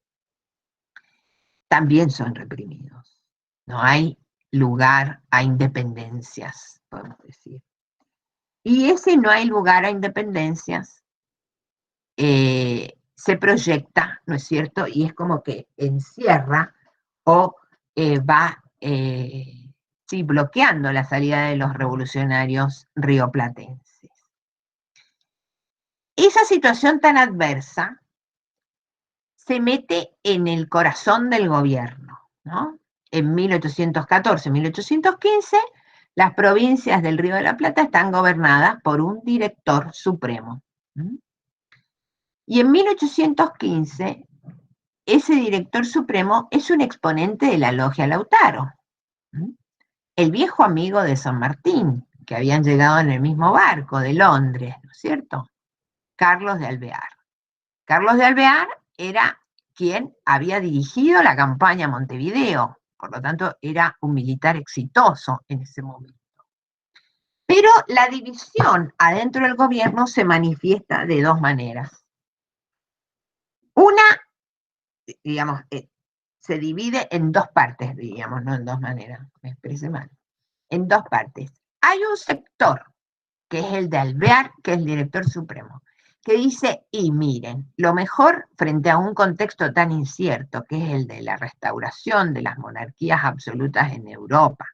también son reprimidos. No hay lugar a independencias, podemos decir. Y ese no hay lugar a independencias se proyecta, ¿no es cierto? Y es como que encierra o va sí, bloqueando la salida de los revolucionarios rioplatenses. Esa situación tan adversa se mete en el corazón del gobierno, ¿no? En 1814, 1815, las provincias del Río de la Plata están gobernadas por un director supremo. Y en 1815, ese director supremo es un exponente de la logia Lautaro, el viejo amigo de San Martín, que habían llegado en el mismo barco de Londres, ¿no es cierto? Carlos de Alvear. Carlos de Alvear era quien había dirigido la campaña a Montevideo, por lo tanto era un militar exitoso en ese momento. Pero la división adentro del gobierno se manifiesta de dos maneras. Una, digamos, se divide en dos partes, digamos, no en dos maneras, me expresé mal. En dos partes. Hay un sector, que es el de Alvear, que es el director supremo, que dice, y miren, lo mejor frente a un contexto tan incierto, que es el de la restauración de las monarquías absolutas en Europa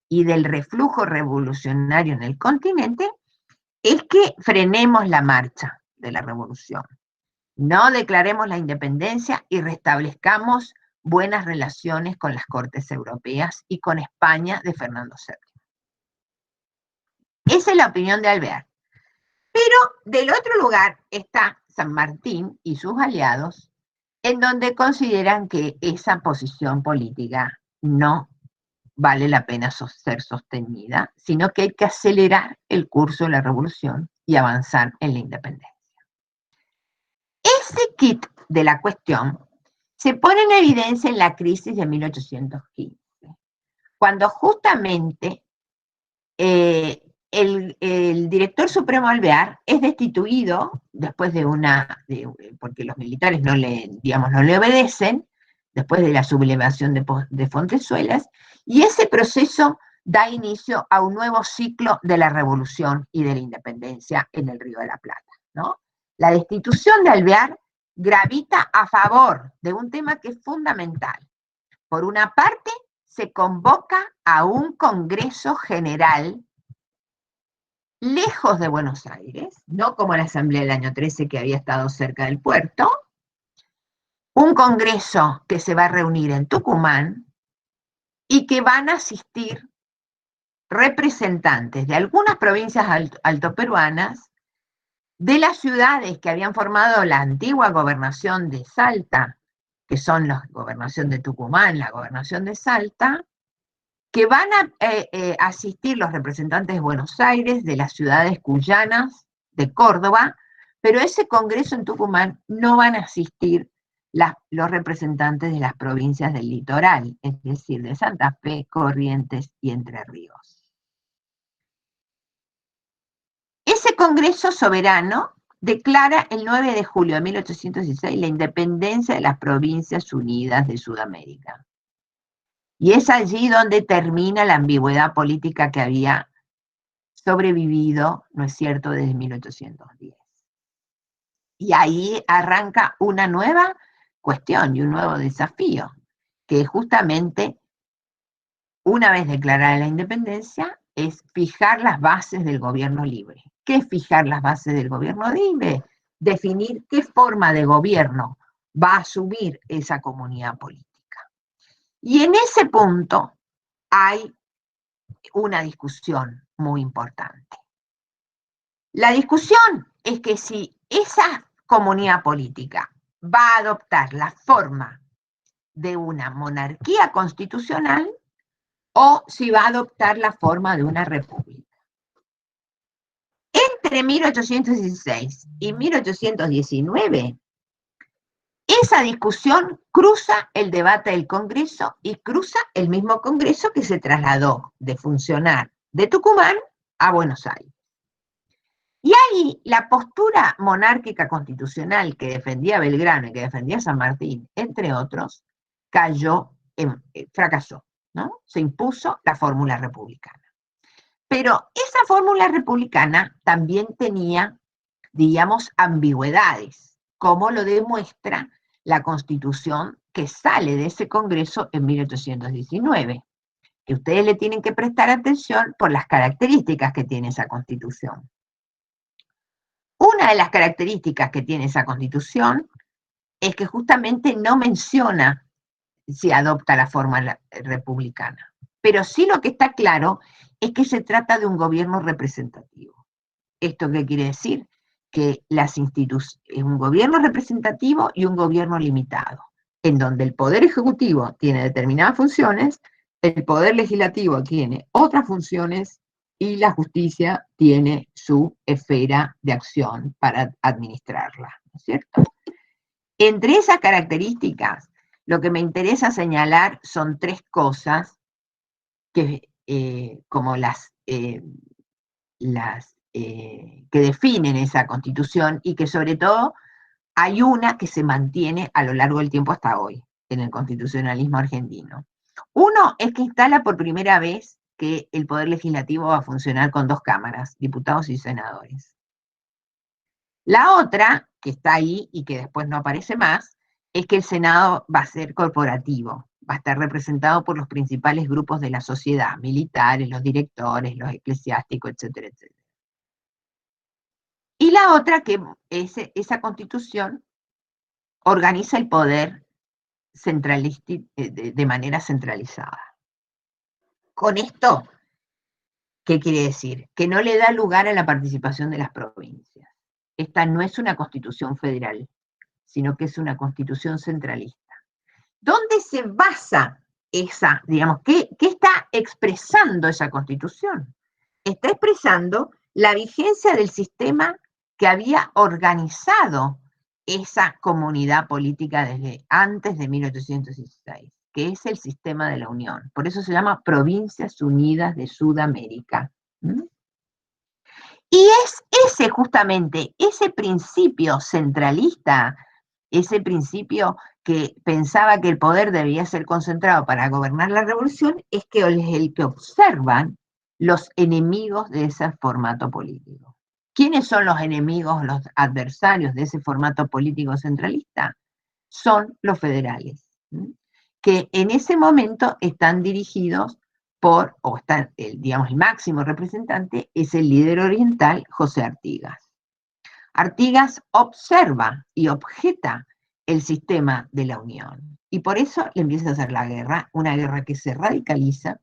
y del reflujo revolucionario en el continente, es que frenemos la marcha de la revolución. No declaremos la independencia y restablezcamos buenas relaciones con las cortes europeas y con España de Fernando VII. Esa es la opinión de Alvear. Pero del otro lugar está San Martín y sus aliados, en donde consideran que esa posición política no vale la pena ser sostenida, sino que hay que acelerar el curso de la revolución y avanzar en la independencia. Ese kit de la cuestión se pone en evidencia en la crisis de 1815, cuando justamente el director supremo Alvear es destituido después porque los militares no le obedecen, después de la sublevación de Fontezuelas, y ese proceso da inicio a un nuevo ciclo de la revolución y de la independencia en el Río de la Plata, ¿no? La destitución de Alvear gravita a favor de un tema que es fundamental. Por una parte, se convoca a un Congreso General lejos de Buenos Aires, no como la Asamblea del año 13 que había estado cerca del puerto, un Congreso que se va a reunir en Tucumán y que van a asistir representantes de algunas provincias altoperuanas, de las ciudades que habían formado la antigua gobernación de Salta, que son la gobernación de Tucumán, la gobernación de Salta, que van a asistir los representantes de Buenos Aires, de las ciudades cuyanas, de Córdoba, pero ese congreso en Tucumán no van a asistir los representantes de las provincias del litoral, es decir, de Santa Fe, Corrientes y Entre Ríos. Ese Congreso Soberano declara el 9 de julio de 1816 la independencia de las Provincias Unidas de Sudamérica. Y es allí donde termina la ambigüedad política que había sobrevivido, ¿no es cierto?, desde 1810. Y ahí arranca una nueva cuestión y un nuevo desafío, que justamente, una vez declarada la independencia, es fijar las bases del gobierno libre. ¿Qué es fijar las bases del gobierno libre? Definir qué forma de gobierno va a asumir esa comunidad política. Y en ese punto hay una discusión muy importante. La discusión es que si esa comunidad política va a adoptar la forma de una monarquía constitucional o si va a adoptar la forma de una república. Entre 1816 y 1819, esa discusión cruza el debate del Congreso y cruza el mismo Congreso que se trasladó de funcionar de Tucumán a Buenos Aires. Y ahí la postura monárquica constitucional que defendía Belgrano y que defendía San Martín, entre otros, fracasó, ¿no? Se impuso la fórmula republicana. Pero esa fórmula republicana también tenía, digamos, ambigüedades, como lo demuestra la Constitución que sale de ese Congreso en 1819, que ustedes le tienen que prestar atención por las características que tiene esa Constitución. Una de las características que tiene esa Constitución es que justamente no menciona si adopta la forma republicana, pero sí lo que está claro es que se trata de un gobierno representativo. ¿Esto qué quiere decir? Que es un gobierno representativo y un gobierno limitado, en donde el Poder Ejecutivo tiene determinadas funciones, el Poder Legislativo tiene otras funciones y la justicia tiene su esfera de acción para administrarla, ¿no es cierto? Entre esas características, lo que me interesa señalar son tres cosas que, como que definen esa Constitución y que sobre todo hay una que se mantiene a lo largo del tiempo hasta hoy en el constitucionalismo argentino. Uno es que instala por primera vez que el Poder Legislativo va a funcionar con dos cámaras, diputados y senadores. La otra, que está ahí y que después no aparece más, es que el Senado va a ser corporativo, va a estar representado por los principales grupos de la sociedad, militares, los directores, los eclesiásticos, etcétera, etcétera. Y la otra, que esa Constitución organiza el poder de manera centralizada. Con esto, ¿qué quiere decir? Que no le da lugar a la participación de las provincias. Esta no es una Constitución federal, sino que es una Constitución centralista. ¿Dónde se basa esa, digamos, qué está expresando esa Constitución? Está expresando la vigencia del sistema que había organizado esa comunidad política desde antes de 1816, que es el sistema de la Unión. Por eso se llama Provincias Unidas de Sudamérica. Y es ese justamente, ese principio centralista, ese principio que pensaba que el poder debía ser concentrado para gobernar la revolución, es que es el que observan los enemigos de ese formato político. ¿Quiénes son los enemigos, los adversarios de ese formato político centralista? Son los federales, que en ese momento están dirigidos por, o están, digamos, el máximo representante es el líder oriental José Artigas. Artigas observa y objeta el sistema de la Unión, y por eso le empieza a hacer la guerra, una guerra que se radicaliza,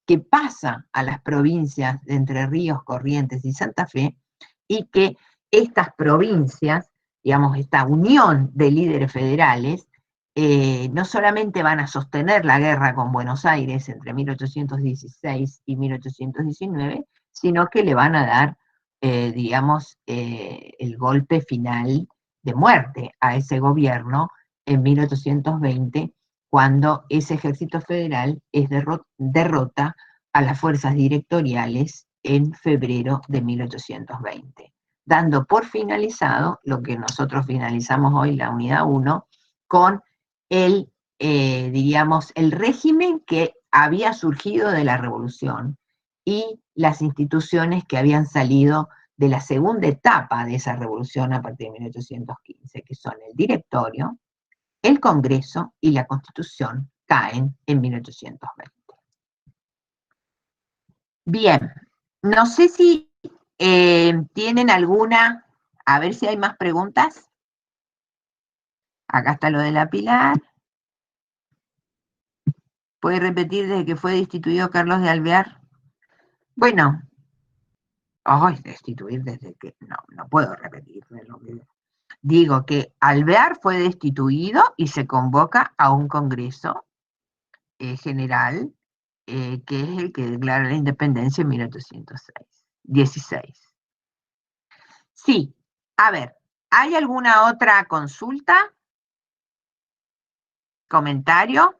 que pasa a las provincias de Entre Ríos, Corrientes y Santa Fe, y que estas provincias, digamos, esta unión de líderes federales, no solamente van a sostener la guerra con Buenos Aires entre 1816 y 1819, sino que le van a dar, digamos, el golpe final de muerte a ese gobierno en 1820, cuando ese ejército federal derrota a las fuerzas directoriales en febrero de 1820, dando por finalizado lo que nosotros finalizamos hoy, la unidad 1, con el, diríamos, el régimen que había surgido de la revolución y las instituciones que habían salido de la segunda etapa de esa revolución a partir de 1815, que son el directorio, el Congreso y la Constitución, caen en 1820. Bien, no sé si tienen alguna, a ver si hay más preguntas. Acá está lo de la Pilar. ¿Puede repetir desde que fue destituido Carlos de Alvear? Bueno, destituir desde que, no puedo repetir lo que digo, que Alvear fue destituido y se convoca a un congreso general, que es el que declara la independencia en 1816. Sí, a ver, ¿hay alguna otra consulta? ¿Comentario?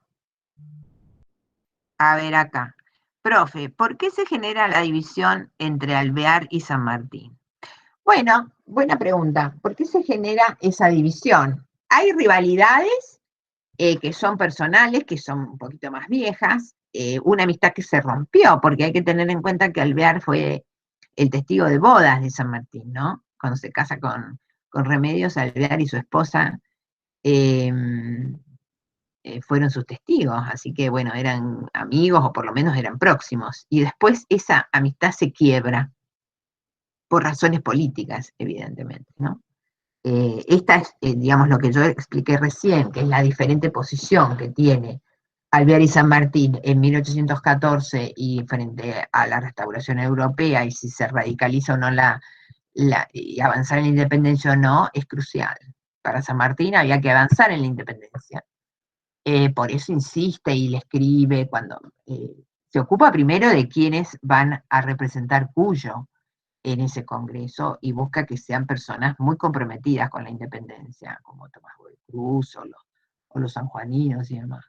A ver acá. Profe, ¿por qué se genera la división entre Alvear y San Martín? Bueno, buena pregunta. ¿Por qué se genera esa división? Hay rivalidades que son personales, que son un poquito más viejas, una amistad que se rompió, porque hay que tener en cuenta que Alvear fue el testigo de bodas de San Martín, ¿no? Cuando se casa con Remedios, Alvear y su esposa fueron sus testigos, así que bueno, eran amigos o por lo menos eran próximos. Y después esa amistad se quiebra por razones políticas, evidentemente, ¿no? Esta es, digamos, lo que yo expliqué recién, que es la diferente posición que tiene Alvear y San Martín en 1814 y frente a la restauración europea, y si se radicaliza o no y avanzar en la independencia o no, es crucial. Para San Martín había que avanzar en la independencia. Por eso insiste y le escribe cuando se ocupa primero de quienes van a representar Cuyo en ese congreso y busca que sean personas muy comprometidas con la independencia, como Tomás Godoy Cruz o los sanjuaninos y demás.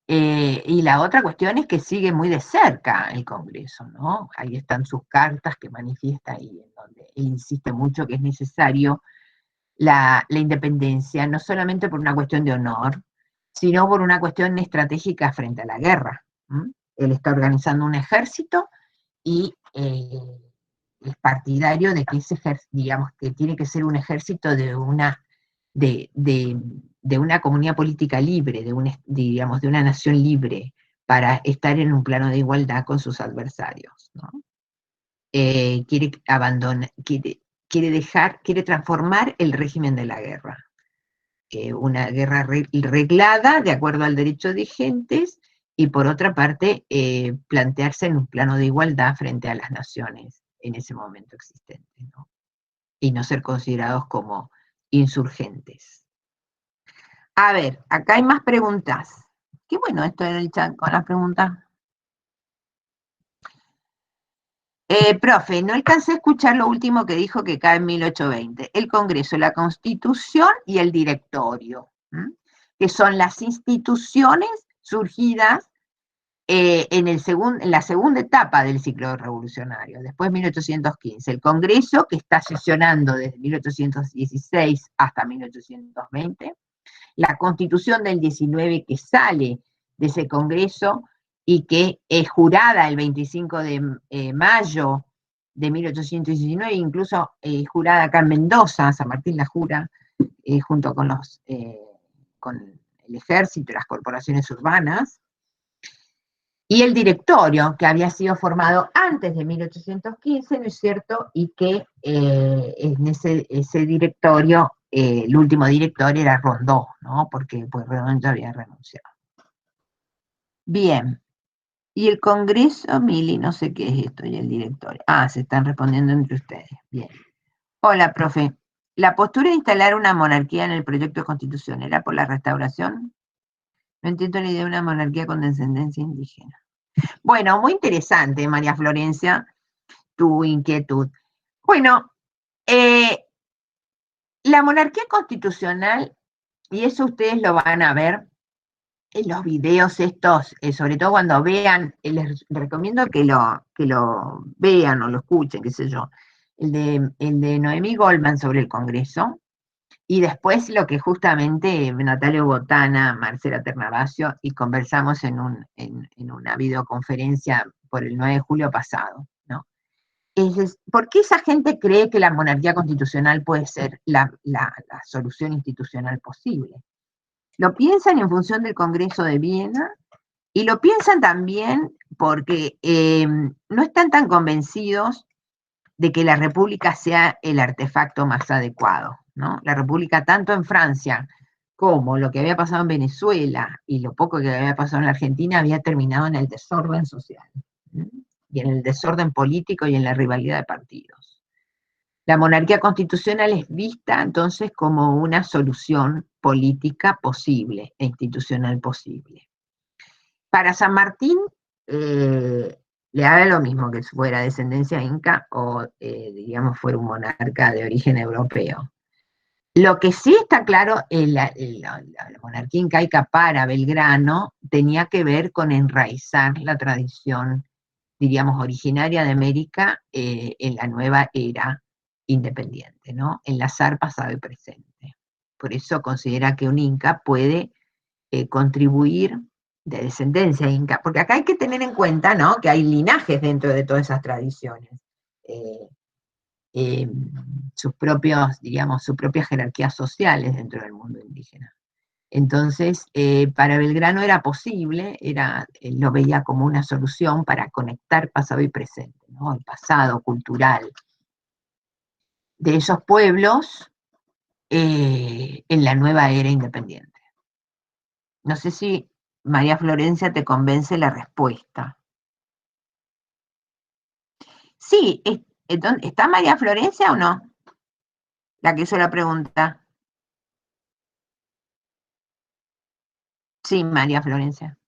Y la otra cuestión es que sigue muy de cerca el Congreso, ¿no? Ahí están sus cartas que manifiesta ahí, en donde él insiste mucho que es necesario la independencia, no solamente por una cuestión de honor, sino por una cuestión estratégica frente a la guerra. Él está organizando un ejército y es partidario de que ese ejército, digamos, que tiene que ser un ejército de una comunidad política libre, digamos, de una nación libre, para estar en un plano de igualdad con sus adversarios, ¿no? Quiere transformar el régimen de la guerra. Una guerra reglada de acuerdo al derecho vigentes, y por otra parte, plantearse en un plano de igualdad frente a las naciones en ese momento existentes, ¿no? Y no ser considerados como insurgentes. A ver, acá hay más preguntas. Qué bueno esto en el chat con las preguntas. Profe, no alcancé a escuchar lo último que dijo que cae en 1820. El Congreso, la Constitución y el Directorio, que son las instituciones surgidas en la segunda etapa del ciclo revolucionario, después de 1815, el Congreso, que está sesionando desde 1816 hasta 1820, la Constitución del 19 que sale de ese Congreso y que es jurada el 25 de mayo de 1819, incluso jurada acá en Mendoza, San Martín la jura, junto con el ejército y las corporaciones urbanas, y el directorio, que había sido formado antes de 1815, ¿no es cierto? Y que en ese directorio, el último director era Rondó, ¿no? Porque pues Rondó ya había renunciado. Bien. Y el Congreso, Mili, no sé qué es esto, y el directorio. Ah, se están respondiendo entre ustedes. Bien. Hola, profe. ¿La postura de instalar una monarquía en el proyecto de constitución era por la restauración? No entiendo la idea de una monarquía con descendencia indígena. Bueno, muy interesante, María Florencia, tu inquietud. Bueno, la monarquía constitucional, y eso ustedes lo van a ver en los videos estos, sobre todo cuando vean, les recomiendo que lo vean o lo escuchen, qué sé yo, el de Noemí Goldman sobre el Congreso, y después lo que justamente Natalio Botana, Marcela Ternavasio, y conversamos en una videoconferencia por el 9 de julio pasado, ¿no? ¿Por qué esa gente cree que la monarquía constitucional puede ser la solución institucional posible? Lo piensan en función del Congreso de Viena, y lo piensan también porque no están tan convencidos de que la república sea el artefacto más adecuado, ¿no? La república, tanto en Francia como lo que había pasado en Venezuela y lo poco que había pasado en la Argentina, había terminado en el desorden social, ¿sí? Y en el desorden político y en la rivalidad de partidos. La monarquía constitucional es vista entonces como una solución política posible e institucional posible. Para San Martín, le da lo mismo que fuera descendencia inca o, digamos, fuera un monarca de origen europeo. Lo que sí está claro, la monarquía incaica para Belgrano tenía que ver con enraizar la tradición, diríamos, originaria de América en la nueva era independiente, ¿no? Enlazar pasado y presente. Por eso considera que un inca puede contribuir de descendencia inca, porque acá hay que tener en cuenta, ¿no?, que hay linajes dentro de todas esas tradiciones, sus propios, digamos, sus propias jerarquías sociales dentro del mundo indígena. Entonces, para Belgrano era posible, lo veía como una solución para conectar pasado y presente, ¿no?, el pasado cultural de esos pueblos en la nueva era independiente. No sé si María Florencia te convence la respuesta. Sí, ¿está María Florencia o no? La que hizo la pregunta. Sí, María Florencia.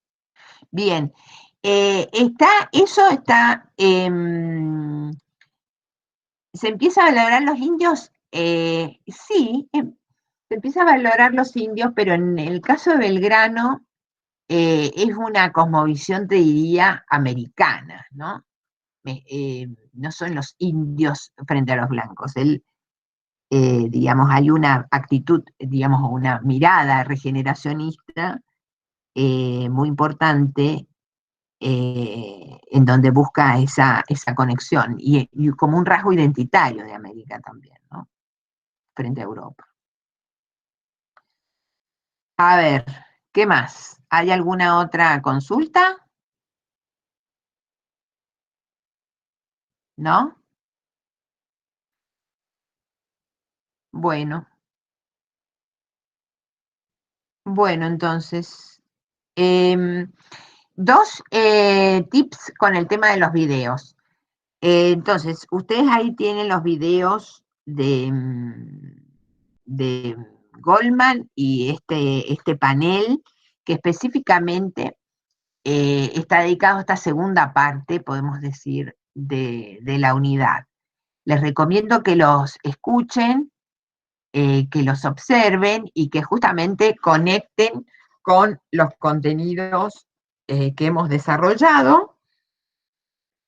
Bien. Eso está, ¿se empieza a valorar los indios? Sí, se empieza a valorar los indios, pero en el caso de Belgrano es una cosmovisión, te diría, americana, ¿no? No son los indios frente a los blancos. Digamos, hay una actitud, digamos, una mirada regeneracionista muy importante en donde busca esa conexión y como un rasgo identitario de América también, ¿no?, frente a Europa. A ver, ¿qué más? ¿Hay alguna otra consulta? ¿No? Bueno. Bueno, entonces, dos tips con el tema de los videos. Entonces, ustedes ahí tienen los videos de Goldman y este panel que específicamente está dedicado a esta segunda parte, podemos decir, de la unidad. Les recomiendo que los escuchen, que los observen y que justamente conecten con los contenidos que hemos desarrollado,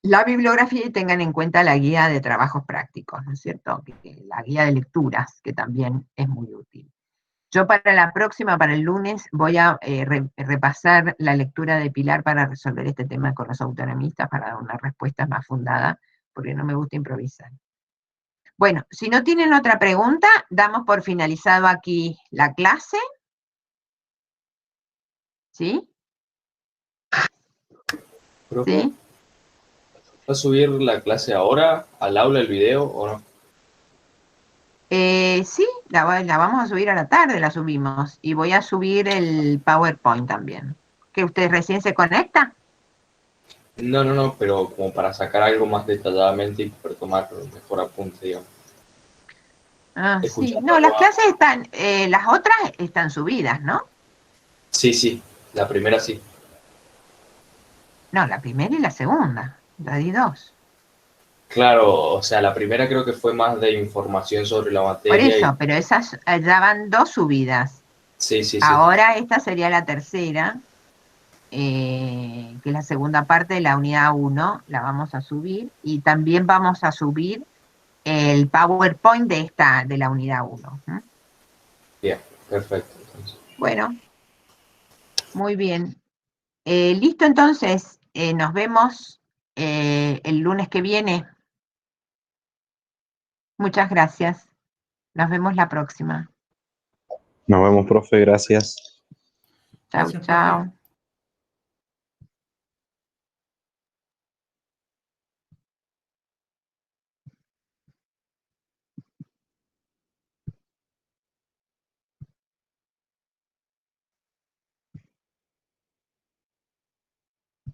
la bibliografía y tengan en cuenta la guía de trabajos prácticos, ¿no es cierto? La guía de lecturas, que también es muy útil. Yo para la próxima, para el lunes, voy a repasar la lectura de Pilar para resolver este tema con los autonomistas, para dar una respuesta más fundada, porque no me gusta improvisar. Bueno, si no tienen otra pregunta, damos por finalizado aquí la clase. ¿Sí? Profe, ¿Sí? ¿va a subir la clase ahora al aula el video o no? Sí, la vamos a subir a la tarde, la subimos. Y voy a subir el PowerPoint también. ¿Que usted recién se conecta? No, pero como para sacar algo más detalladamente y poder tomar mejor apunte, digamos. Ah, sí. Escuchando No, las a... clases están, las otras están subidas, ¿no? Sí, la primera sí. No, la primera y la segunda. La di dos. Claro, o sea, la primera creo que fue más de información sobre la Por materia eso, y pero esas ya van dos subidas. sí. Ahora esta sería la tercera, que es la segunda parte de la unidad 1, la vamos a subir, y también vamos a subir el PowerPoint de la unidad 1. Bien, perfecto. Entonces. Bueno, muy bien. Listo, entonces, nos vemos el lunes que viene. Muchas gracias. Nos vemos la próxima. Nos vemos, profe, gracias. Chau, Gracias, profe. chau.